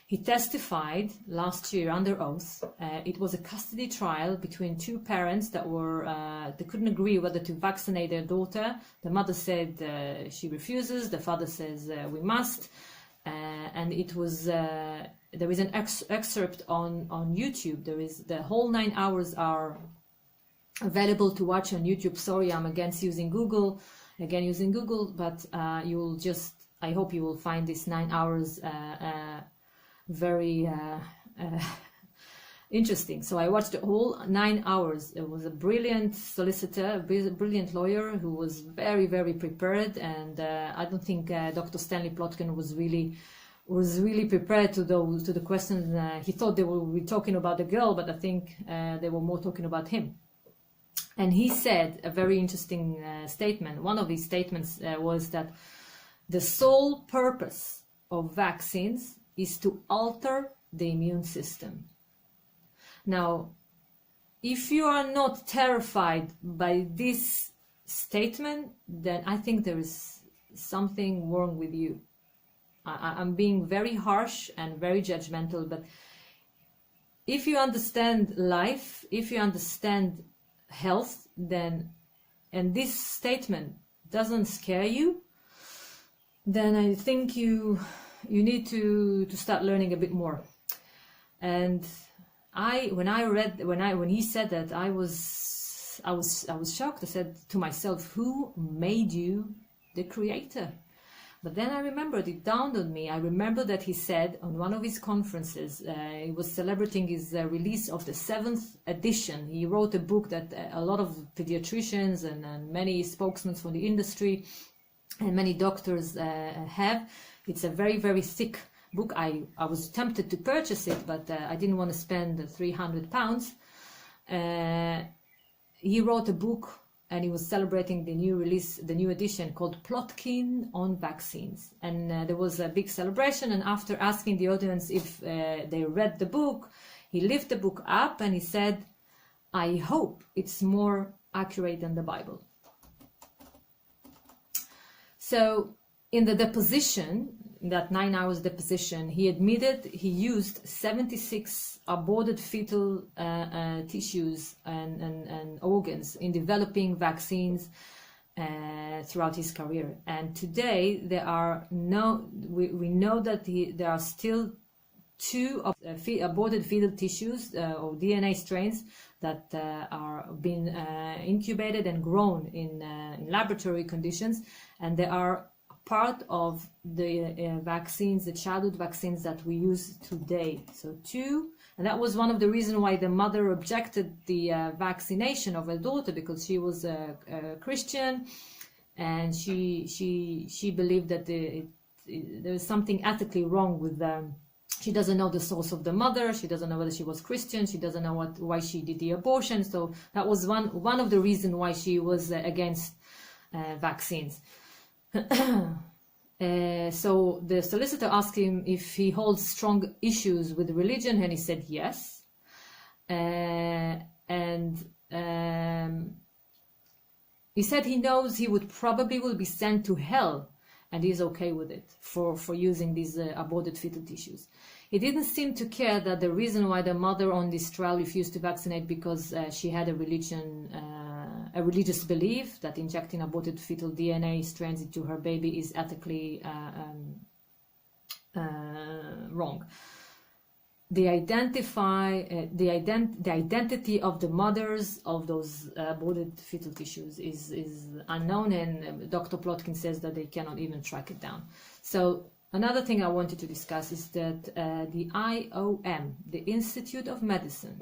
He testified last year under oath. It was a custody trial between two parents that they couldn't agree whether to vaccinate their daughter. The mother said she refuses. The father says we must. And it was there is an excerpt on YouTube. There is the whole 9 hours are available to watch on YouTube. Sorry, I'm against using Google, but I hope you will find this 9 hours very interesting. So I watched the whole 9 hours. It was a brilliant solicitor, a brilliant lawyer who was very, very prepared, and I don't think Dr. Stanley Plotkin was really prepared to the questions. He thought they would be talking about the girl, but I think they were more talking about him. And he said a very interesting statement. One of his statements was that the sole purpose of vaccines is to alter the immune system. Now, if you are not terrified by this statement, then I think there is something wrong with you. I'm being very harsh and very judgmental, but if you understand life, if you understand health, then, and this statement doesn't scare you, then I think you need to start learning a bit more. And when he said that, I was shocked. I said to myself, who made you the creator? But then I remembered, it dawned on me. I remember that he said on one of his conferences, he was celebrating his release of the 7th edition. He wrote a book that a lot of pediatricians and many spokesmen for the industry and many doctors have. It's a very, very thick book. I was tempted to purchase it, but I didn't want to spend £300. He wrote a book, and he was celebrating the new release, the new edition called Plotkin on Vaccines. And there was a big celebration, and after asking the audience if they read the book, he lifted the book up and he said, I hope it's more accurate than the Bible. So in the deposition, that 9 hours deposition, he admitted he used 76 aborted fetal tissues and organs in developing vaccines throughout his career. And today we know that there are still 2 of aborted fetal tissues or DNA strains that are being incubated and grown in laboratory conditions, and they are part of the vaccines, the childhood vaccines that we use today. So 2, and that was one of the reasons why the mother objected the vaccination of her daughter, because she was a Christian, and she believed that there was something ethically wrong with them. She doesn't know the source of the mother. She doesn't know whether she was Christian. She doesn't know why she did the abortion. So that was one of the reasons why she was against vaccines. So the solicitor asked him if he holds strong issues with religion, and he said yes. He said he knows he will be sent to hell, and he's okay with it for using these aborted fetal tissues. He didn't seem to care that the reason why the mother on this trial refused to vaccinate because she had a religious belief that injecting aborted fetal DNA strands into her baby is ethically wrong. The identity of the mothers of those aborted fetal tissues is unknown, and Dr. Plotkin says that they cannot even track it down. So another thing I wanted to discuss is that the IOM, the Institute of Medicine,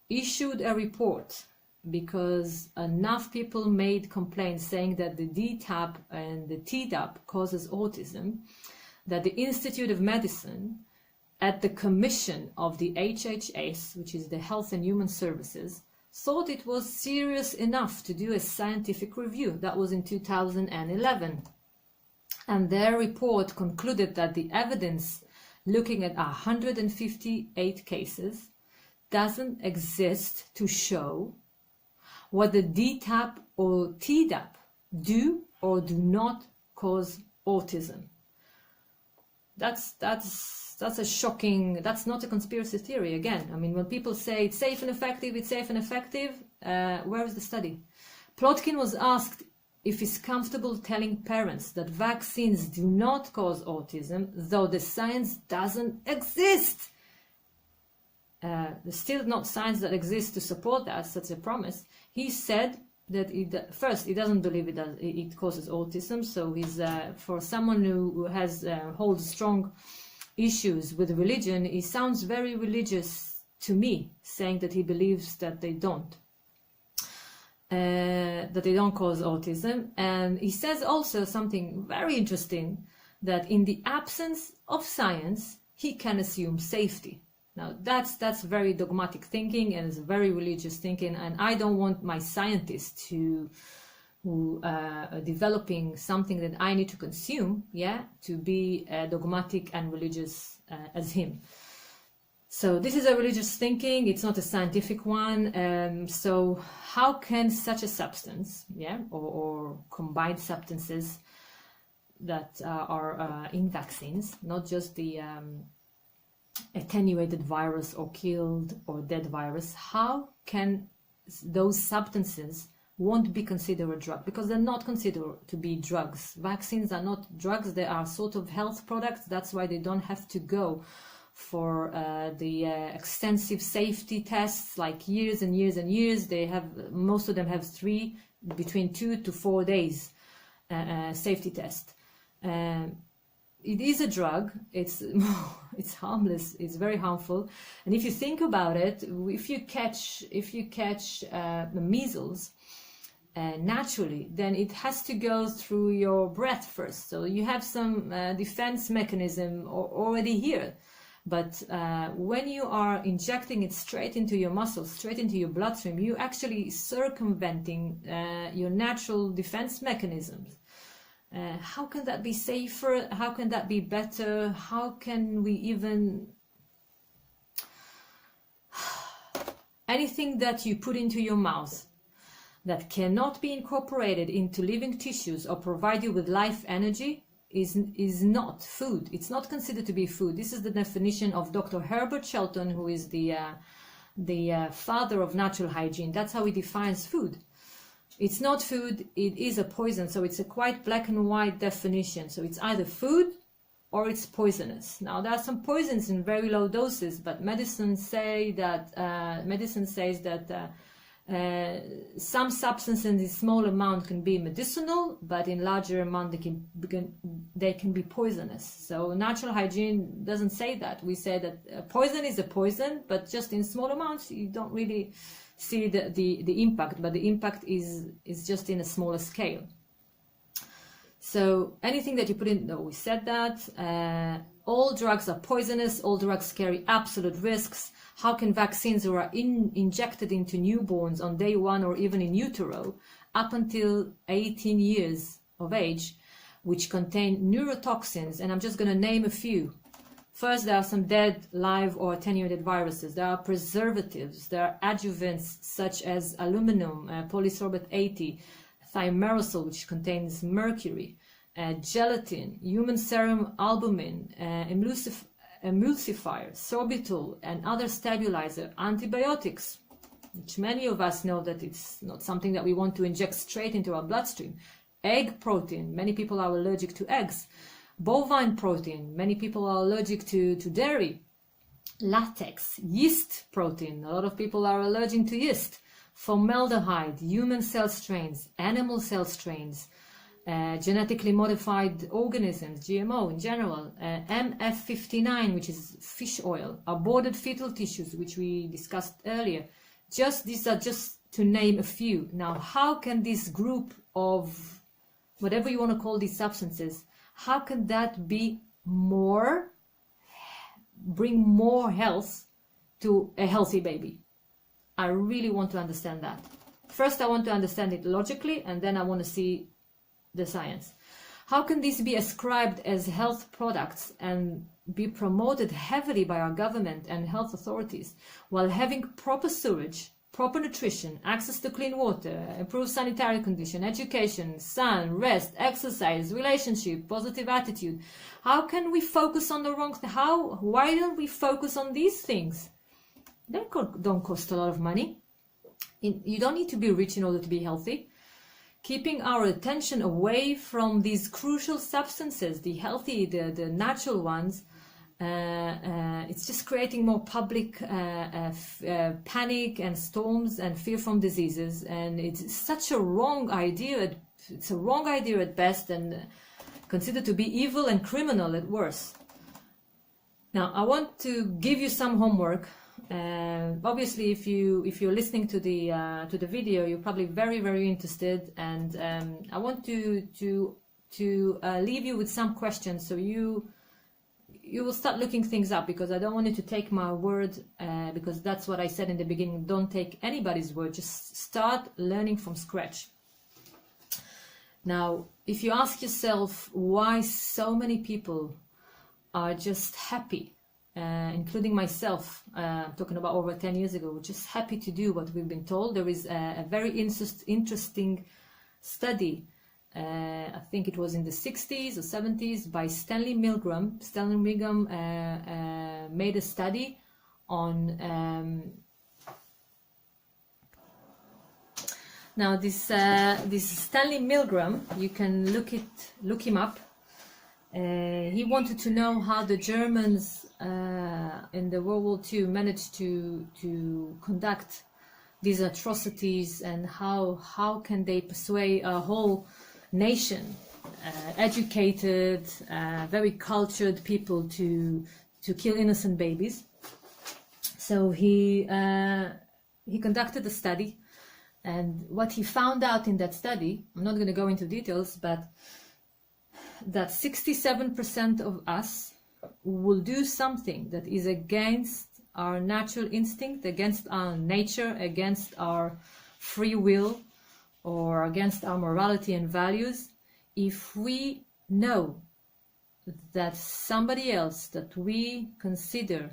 issued a report because enough people made complaints saying that the DTaP and the Tdap causes autism, that the Institute of Medicine, at the commission of the HHS, which is the Health and Human Services, thought it was serious enough to do a scientific review. That was in 2011. And their report concluded that the evidence looking at 158 cases, doesn't exist to show what the DTaP or TDAP do or do not cause autism. That's a shocking, that's not a conspiracy theory again. I mean, when people say it's safe and effective, it's safe and effective, where is the study? Plotkin was asked if he's comfortable telling parents that vaccines do not cause autism, though the science doesn't exist. There's still not science that exists to support that, such a promise. He said that first, he doesn't believe it causes autism. So he's for someone who has holds strong issues with religion, he sounds very religious to me, saying that he believes that they don't cause autism. And he says also something very interesting, that in the absence of science, he can assume safety. Now, that's very dogmatic thinking, and it's very religious thinking, and I don't want my scientists who are developing something that I need to consume, to be dogmatic and religious as him. So this is a religious thinking, it's not a scientific one. So how can such a substance, or combined substances that are in vaccines, not just the attenuated virus or killed or dead virus, how can those substances won't be considered a drug? Because they're not considered to be drugs. Vaccines are not drugs, they are sort of health products. That's why they don't have to go for the extensive safety tests, like years and years and years. They have, most of them have between 2 to 4 days safety test. It is a drug. It's harmless. It's very harmful. And if you think about it, if you catch the measles naturally, then it has to go through your breath first. So you have some defense mechanism already here. But when you are injecting it straight into your muscles, straight into your bloodstream, you actually circumventing your natural defense mechanisms. How can that be safer? How can that be better? How can we even... Anything that you put into your mouth that cannot be incorporated into living tissues or provide you with life energy is not food. It's not considered to be food. This is the definition of Dr. Herbert Shelton, who is the father of natural hygiene. That's how he defines food. It's not food, it is a poison. So it's a quite black and white definition. So it's either food or it's poisonous. Now, there are some poisons in very low doses, but medicine says that some substances in small amount can be medicinal, but in larger amount they can be poisonous. So natural hygiene doesn't say that. We say that poison is a poison, but just in small amounts you don't really see the impact, but the impact is just in a smaller scale. So anything that you put in, we said that all drugs are poisonous, all drugs carry absolute risks. How can vaccines that are injected into newborns on day 1 or even in utero up until 18 years of age, which contain neurotoxins, and I'm just going to name a few. First, there are some dead, live, or attenuated viruses. There are preservatives. There are adjuvants such as aluminum, polysorbate 80, thimerosal, which contains mercury, gelatin, human serum albumin, emulsifier, sorbitol, and other stabilizer, antibiotics, which many of us know that it's not something that we want to inject straight into our bloodstream. Egg protein, many people are allergic to eggs. Bovine protein, many people are allergic to dairy. Latex, yeast protein, a lot of people are allergic to yeast. Formaldehyde, human cell strains, animal cell strains, genetically modified organisms, GMO in general, MF59, which is fish oil, aborted fetal tissues, which we discussed earlier. These are just to name a few. Now, how can this group of whatever you want to call these substances, how can that be bring more health to a healthy baby? I really want to understand that. First, I want to understand it logically, and then I want to see the science. How can these be ascribed as health products and be promoted heavily by our government and health authorities while having proper sewage, proper nutrition, access to clean water, improved sanitary condition, education, sun, rest, exercise, relationship, positive attitude? How can we focus on the wrong thing? Why don't we focus on these things? They don't cost a lot of money. You don't need to be rich in order to be healthy. Keeping our attention away from these crucial substances, the healthy, the natural ones, it's just creating more public panic and storms and fear from diseases. And it's such a wrong idea. It's a wrong idea at best, and considered to be evil and criminal at worst. Now, I want to give you some homework. Obviously, if you're listening to the video, you're probably very, very interested, and I want to leave you with some questions, so you will start looking things up, because I don't want you to take my word, because that's what I said in the beginning. Don't take anybody's word. Just start learning from scratch. Now, if you ask yourself why so many people are just happy, including myself, talking about over 10 years ago, just happy to do what we've been told. There is a very interesting study, I think it was in the 60s or 70s, by Stanley Milgram. Stanley Milgram made a study on now this Stanley Milgram, you can look him up. He wanted to know how the Germans in the World War II managed to conduct these atrocities, and how can they persuade a whole nation, educated, very cultured people to kill innocent babies. So he conducted a study, and what he found out in that study, I'm not going to go into details, but that 67% of us will do something that is against our natural instinct, against our nature, against our free will, or against our morality and values, if we know that somebody else that we consider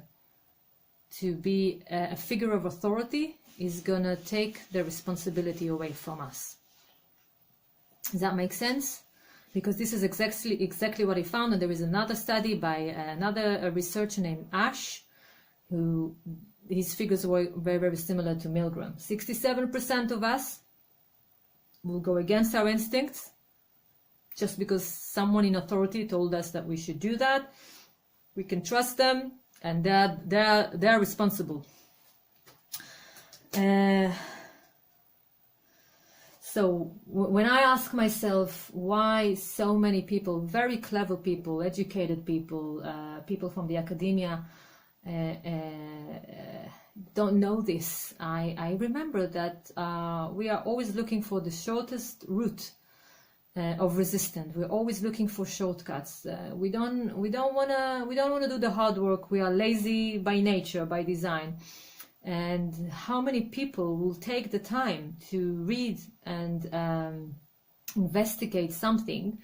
to be a figure of authority is going to take the responsibility away from us. Does that make sense? Because this is exactly what he found. And there is another study by another researcher named Ash, who his figures were very, very similar to Milgram. 67% of us will go against our instincts just because someone in authority told us that we should do that. We can trust them, and they're responsible. So when I ask myself why so many people, very clever people, educated people, people from the academia, don't know this, I remember that we are always looking for the shortest route of resistance. We're always looking for shortcuts. We don't want to do the hard work. We are lazy by nature, by design. And how many people will take the time to read and investigate something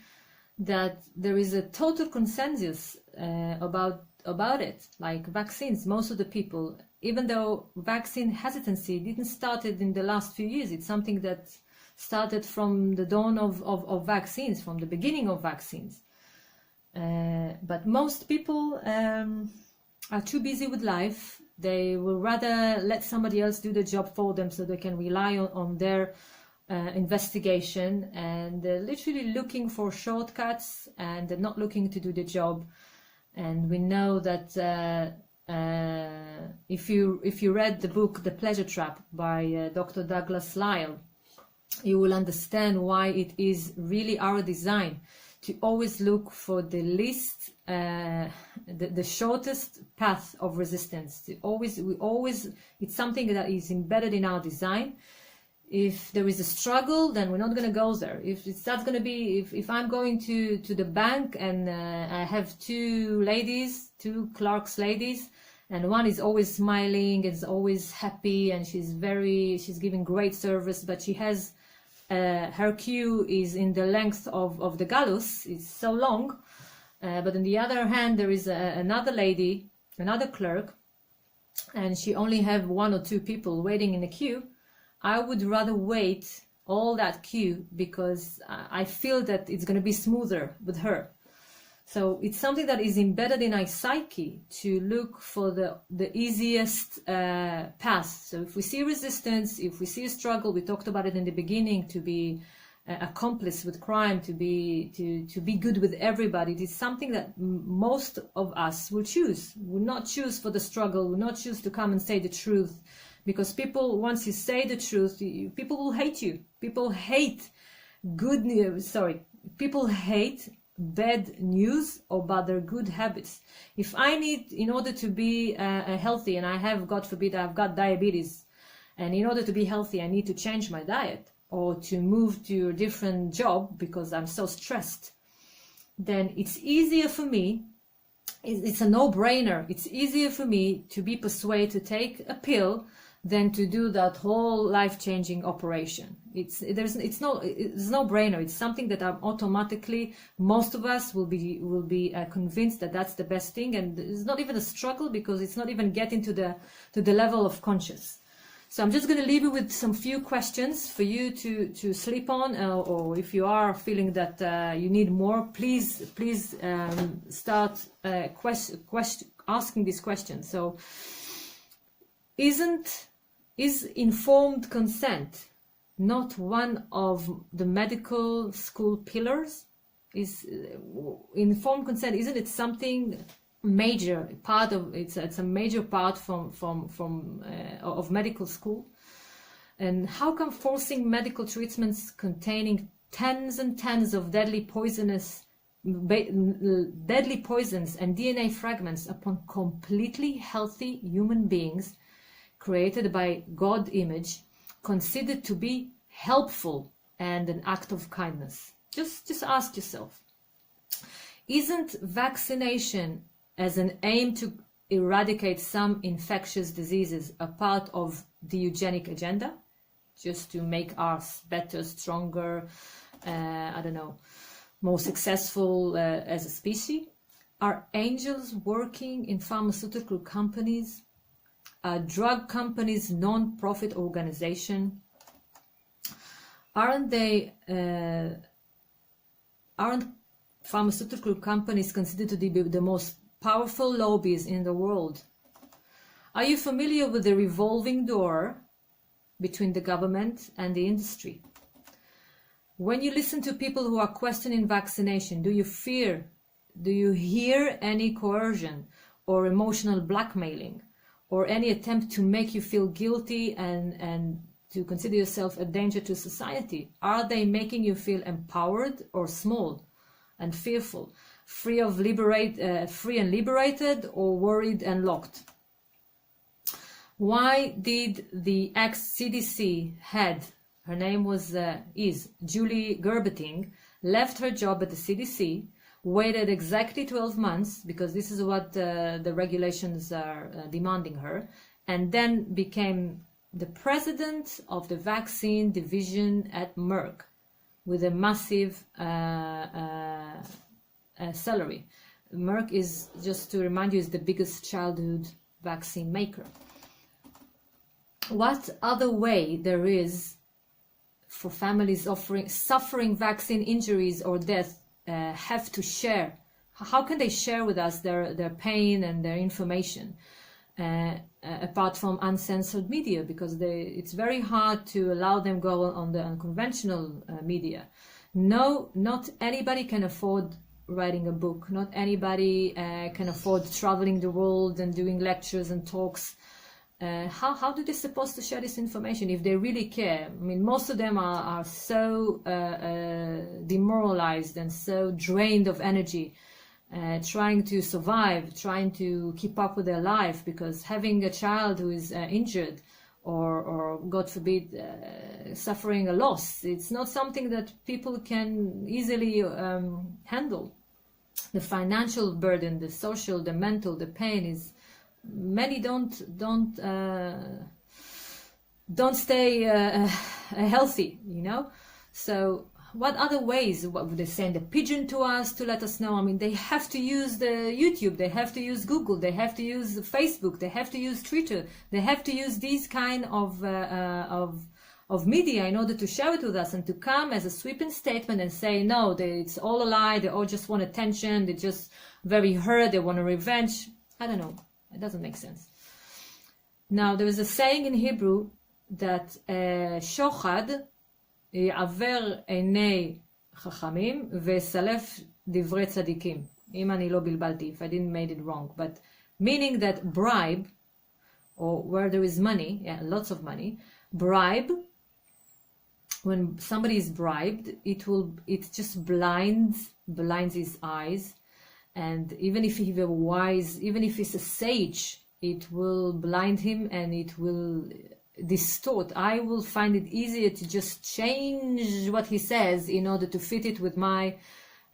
that there is a total consensus about it, like vaccines? Most of the people, even though vaccine hesitancy didn't start in the last few years, it's something that started from the dawn of vaccines, from the beginning of vaccines. But most people are too busy with life. They will rather let somebody else do the job for them so they can rely on their investigation, and they're literally looking for shortcuts, and they're not looking to do the job. And we know that if you read the book The Pleasure Trap by Dr. Douglas Lyle, you will understand why it is really our design to always look for the least, the shortest path of resistance. It's something that is embedded in our design. If there is a struggle, then we're not going to go there. If it's not going to be, if I'm going to the bank and I have two clerks ladies, and one is always smiling, is always happy, and she's giving great service, but she has her queue is in the length of the gallus, it's so long, but on the other hand there is another lady, another clerk, and she only have 1 or 2 people waiting in the queue, I would rather wait all that queue because I feel that it's going to be smoother with her. So it's something that is embedded in our psyche to look for the easiest path. So if we see resistance, if we see a struggle, we talked about it in the beginning, to be accomplice with crime, to be good with everybody, it is something that most of us will choose. Will not choose for the struggle, will not choose to come and say the truth. Because people, once you say the truth, people will hate you. People hate good news. People hate bad news about their good habits. If I need, in order to be healthy, and I have, God forbid, I've got diabetes, and in order to be healthy, I need to change my diet or to move to a different job because I'm so stressed, then it's easier for me. It's a no-brainer. It's easier for me to be persuaded to take a pill than to do that whole life-changing operation. It's no-brainer. It's something that I'm automatically, most of us will be convinced that that's the best thing, and it's not even a struggle because it's not even getting to the level of conscious. So I'm just going to leave you with some few questions for you to sleep on, or if you are feeling that you need more, please start asking these questions. So, is informed consent not one of the medical school pillars? Is informed consent, isn't it something major part of it's a major part of medical school? And how come forcing medical treatments containing tens and tens of deadly poisons and DNA fragments upon completely healthy human beings created by God image, considered to be helpful and an act of kindness? Just ask yourself, isn't vaccination as an aim to eradicate some infectious diseases a part of the eugenic agenda, just to make us better, stronger, more successful as a species? Are angels working in pharmaceutical companies? Drug companies, non-profit organization? Aren't pharmaceutical companies considered to be the most powerful lobbies in the world? Are you familiar with the revolving door between the government and the industry? When you listen to people who are questioning vaccination, do you hear any coercion or emotional blackmailing, or any attempt to make you feel guilty and to consider yourself a danger to society? Are they making you feel empowered or small and fearful, free and liberated, or worried and locked? Why did the ex-CDC head, her name is Julie Gerbetting, left her job at the CDC, waited exactly 12 months, because this is what the regulations are demanding her, and then became the president of the vaccine division at Merck with a massive salary? Merck is, just to remind you, is the biggest childhood vaccine maker. What other way there is for families suffering vaccine injuries or death have to share? How can they share with us their pain and their information apart from uncensored media? Because it's very hard to allow them go on the unconventional media. No, not anybody can afford writing a book. Not anybody can afford traveling the world and doing lectures and talks. How do they supposed to share this information if they really care? I mean, most of them are so demoralized and so drained of energy, trying to survive, trying to keep up with their life, because having a child who is injured or God forbid suffering a loss, it's not something that people can easily handle. The financial burden, the social, the mental, the pain is, many don't stay healthy, So what other ways? What would they send a pigeon to us to let us know? I mean, they have to use the YouTube, they have to use Google, they have to use Facebook, they have to use Twitter, they have to use these kind of media in order to share it with us and to come as a sweeping statement and say, no, it's all a lie, they all just want attention, they're just very hurt, they want a revenge. I don't know, it doesn't make sense. Now, there is a saying in Hebrew that שוחד יעבר עיני חכמים ויסלף דברי צדיקים. אם אני לא בלבלתי, if I didn't make it wrong. But meaning that bribe, or where there is money, yeah, lots of money, bribe, when somebody is bribed, it just blinds his eyes. And even if he's wise, even if he's a sage, it will blind him and it will distort. I will find it easier to just change what he says in order to fit it with my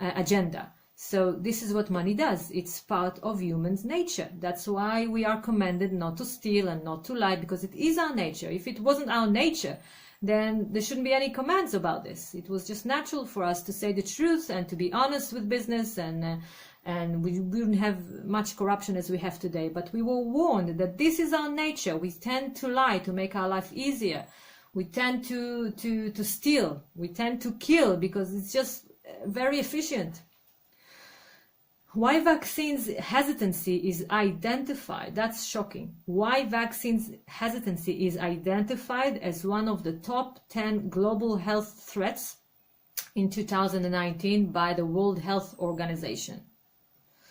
agenda. So this is what money does. It's part of human's nature. That's why we are commanded not to steal and not to lie, because it is our nature. If it wasn't our nature, then there shouldn't be any commands about this. It was just natural for us to say the truth and to be honest with business, and we wouldn't have much corruption as we have today. But we were warned that this is our nature. We tend to lie to make our life easier. We tend to steal. We tend to kill because it's just very efficient. Why vaccines hesitancy is identified, that's shocking. Why vaccines hesitancy is identified as one of the top 10 global health threats in 2019 by the World Health Organization.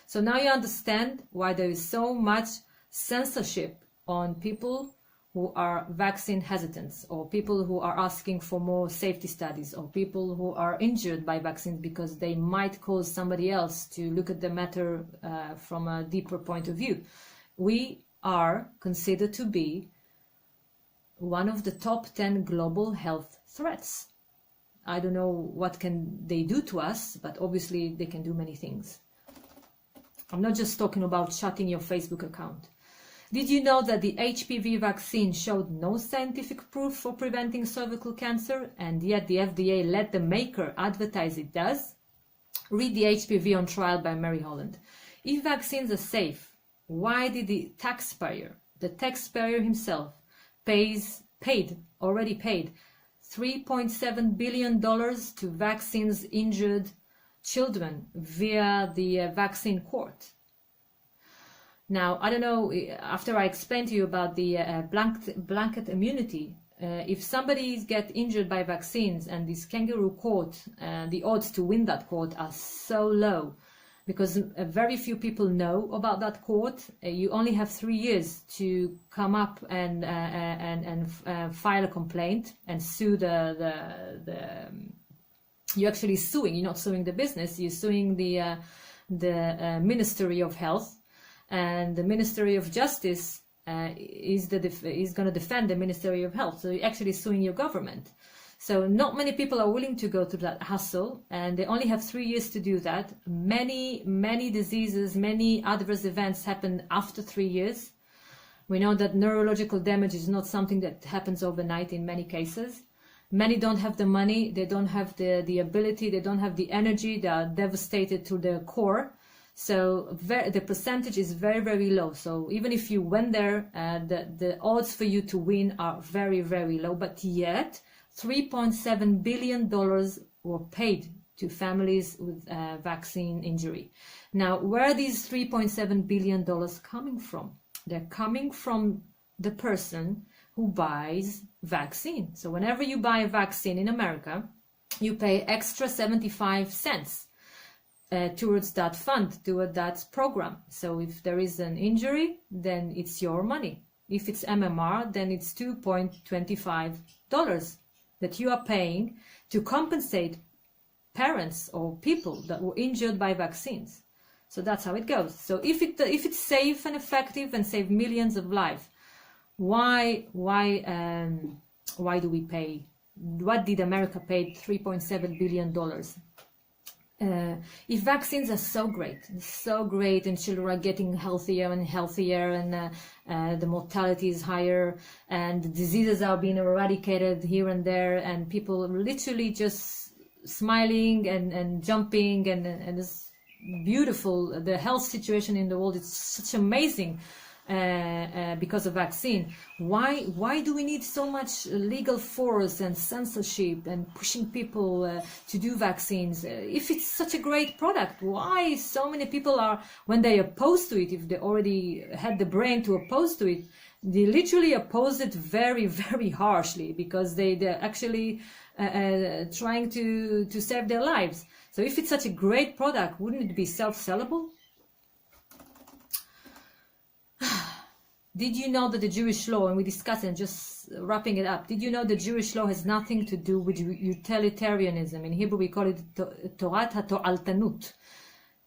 So now you understand why there is so much censorship on people who are vaccine hesitant, or people who are asking for more safety studies, or people who are injured by vaccines because they might cause somebody else to look at the matter from a deeper point of view. We are considered to be one of the top 10 global health threats. I don't know what can they do to us, but obviously they can do many things. I'm not just talking about shutting your Facebook account. Did you know that the HPV vaccine showed no scientific proof for preventing cervical cancer, and yet the FDA let the maker advertise it does? Read the HPV on Trial by Mary Holland. If vaccines are safe, why did the taxpayer himself, already paid $3.7 billion to vaccines injured children via the vaccine court? Now, I don't know, after I explained to you about the blanket immunity, if somebody gets injured by vaccines and this kangaroo court, the odds to win that court are so low, because very few people know about that court. You only have 3 years to come up and file a complaint and sue you're actually suing. You're not suing the business. You're suing the Ministry of Health. And the Ministry of Justice is going to defend the Ministry of Health. So you're actually suing your government. So not many people are willing to go through that hassle, and they only have 3 years to do that. Many diseases, many adverse events happen after 3 years. We know that neurological damage is not something that happens overnight in many cases. Many don't have the money, they don't have the ability, they don't have the energy, they are devastated to their core. So the percentage is very, very low. So even if you went there, the odds for you to win are very, very low. But yet, $3.7 billion were paid to families with vaccine injury. Now, where are these $3.7 billion coming from? They're coming from the person who buys vaccine. So whenever you buy a vaccine in America, you pay extra 75 cents. Towards that fund, toward that program. So if there is an injury, then it's your money. If it's MMR, then it's $2.25 that you are paying to compensate parents or people that were injured by vaccines. So that's how it goes. So if it's safe and effective and save millions of lives, why do we pay? What did America pay $3.7 billion? if vaccines are so great, and children are getting healthier and healthier, and the mortality is higher, and the diseases are being eradicated here and there, and people are literally just smiling and jumping, and it's beautiful. The health situation in the world is such amazing because of vaccine. Why do we need so much legal force and censorship and pushing people to do vaccines? If it's such a great product, why so many people are, when they oppose to it, if they already had the brain to oppose to it, they literally oppose it very, very harshly, because they're actually trying to save their lives. So if it's such a great product, wouldn't it be self-sellable? Did you know that the Jewish law, and we discussed it, just wrapping it up, did you know the Jewish law has nothing to do with utilitarianism? In Hebrew we call it Torat HaTo'altanut.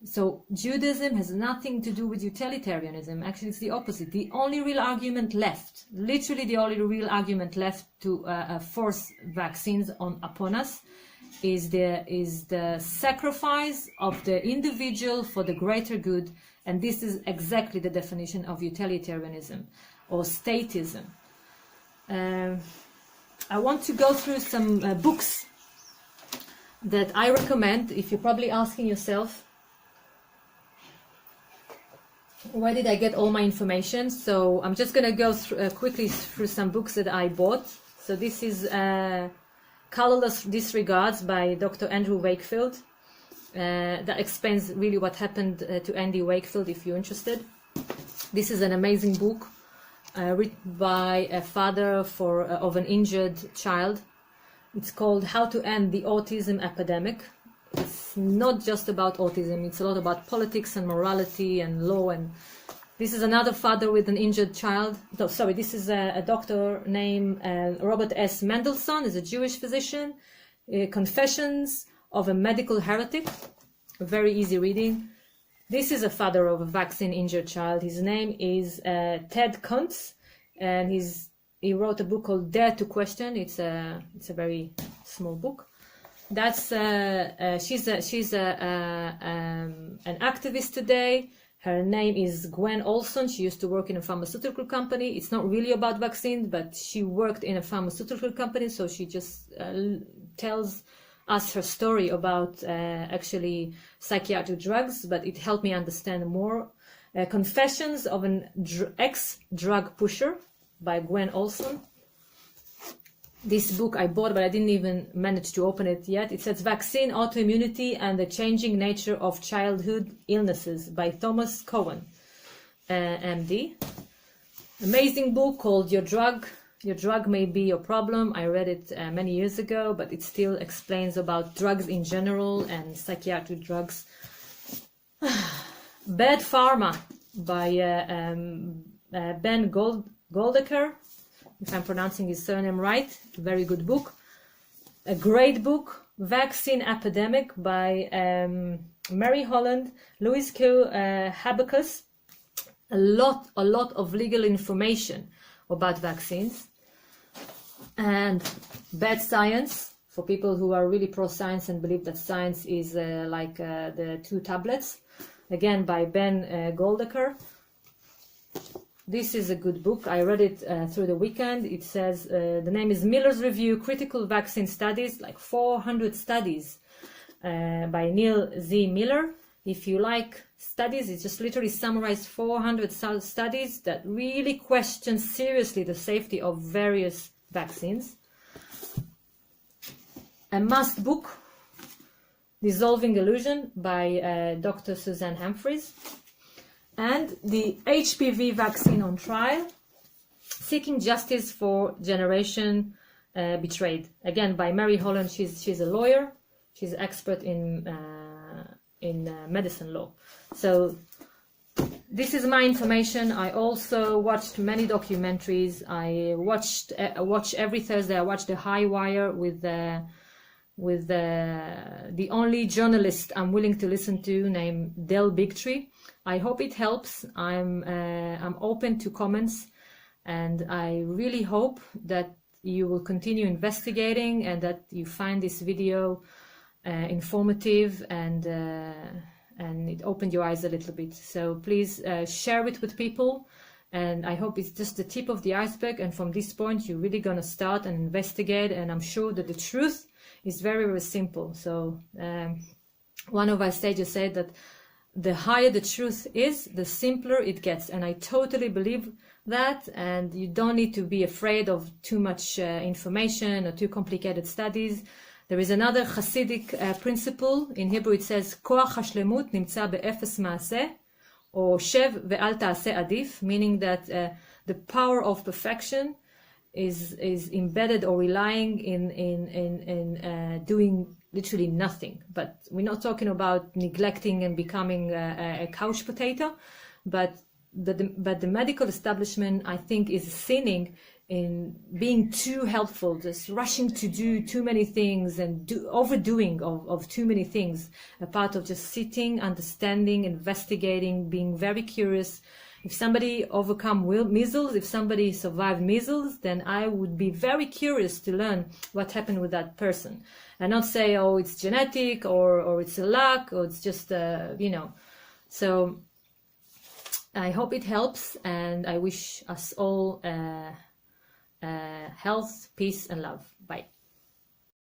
So Judaism has nothing to do with utilitarianism. Actually, it's the opposite. The only real argument left, literally the only real argument left to force vaccines upon us, is the sacrifice of the individual for the greater good. And this is exactly the definition of utilitarianism or statism. I want to go through some books that I recommend. If you're probably asking yourself, where did I get all my information? So I'm just going to go quickly through some books that I bought. So this is Colorless Disregards by Dr. Andrew Wakefield. That explains really what happened to Andy Wakefield, if you're interested. This is an amazing book written by a father of an injured child. It's called How to End the Autism Epidemic. It's not just about autism, it's a lot about politics and morality and law. And this is another father with an injured child. No, sorry, this is a doctor named Robert S. Mendelssohn, is a Jewish physician. Confessions of a Medical Heretic, very easy reading. This is a father of a vaccine injured child. His name is Ted Kuntz, and he wrote a book called Dare to Question. It's a very small book. That's she's an activist today. Her name is Gwen Olson. She used to work in a pharmaceutical company. It's not really about vaccines, but she worked in a pharmaceutical company, so she just tells us her story about actually psychiatric drugs, but it helped me understand more. Confessions of an ex-drug pusher by Gwen Olson. This book I bought, but I didn't even manage to open it yet. It says Vaccine, Autoimmunity, and the Changing Nature of Childhood Illnesses by Thomas Cohen, MD. Amazing book called Your Drug May Be Your Problem. I read it many years ago, but it still explains about drugs in general and psychiatric drugs. Bad Pharma by Ben Goldaker, if I'm pronouncing his surname right. Very good book. A great book, Vaccine Epidemic by Mary Holland, Louis Q. Habakus. A lot of legal information about vaccines. And Bad Science, for people who are really pro-science and believe that science is like the two tablets, again by Ben Goldaker. This is a good book. I read it through the weekend. It says the name is Miller's Review, Critical Vaccine Studies, like 400 studies by Neil Z. Miller. If you like studies, it just literally summarized 400 studies that really question seriously the safety of various vaccines. A must book, Dissolving Illusion by Dr. Suzanne Humphries. And the HPV vaccine on trial, Seeking Justice for Generation Betrayed. Again, by Mary Holland. She's a lawyer. She's an expert in medicine law. So this is my information. I also watched many documentaries. I watch every Thursday. I watch The High Wire with the only journalist I'm willing to listen to, named Del Bigtree. I hope it helps. I'm open to comments, and I really hope that you will continue investigating and that you find this video informative, and it opened your eyes a little bit. So please share it with people, and I hope it's just the tip of the iceberg, and from this point you're really going to start and investigate, and I'm sure that the truth is very, very simple. So one of our sages said that the higher the truth is, the simpler it gets, and I totally believe that, and you don't need to be afraid of too much information or too complicated studies. There is another Hasidic principle. In Hebrew it says, Koach hashlemut nimtza be'efes ma'aseh, or shev ve'al ta'aseh adif, meaning that the power of perfection is embedded or relying in doing literally nothing. But we're not talking about neglecting and becoming a couch potato, but the medical establishment, I think, is sinning in being too helpful, just rushing to do too many things and overdoing of too many things, a part of just sitting, understanding, investigating, being very curious. If somebody overcome measles, if somebody survived measles, then I would be very curious to learn what happened with that person, and not say, oh, it's genetic, or it's a luck, or it's just So I hope it helps, and I wish us all health, peace, and love. Bye.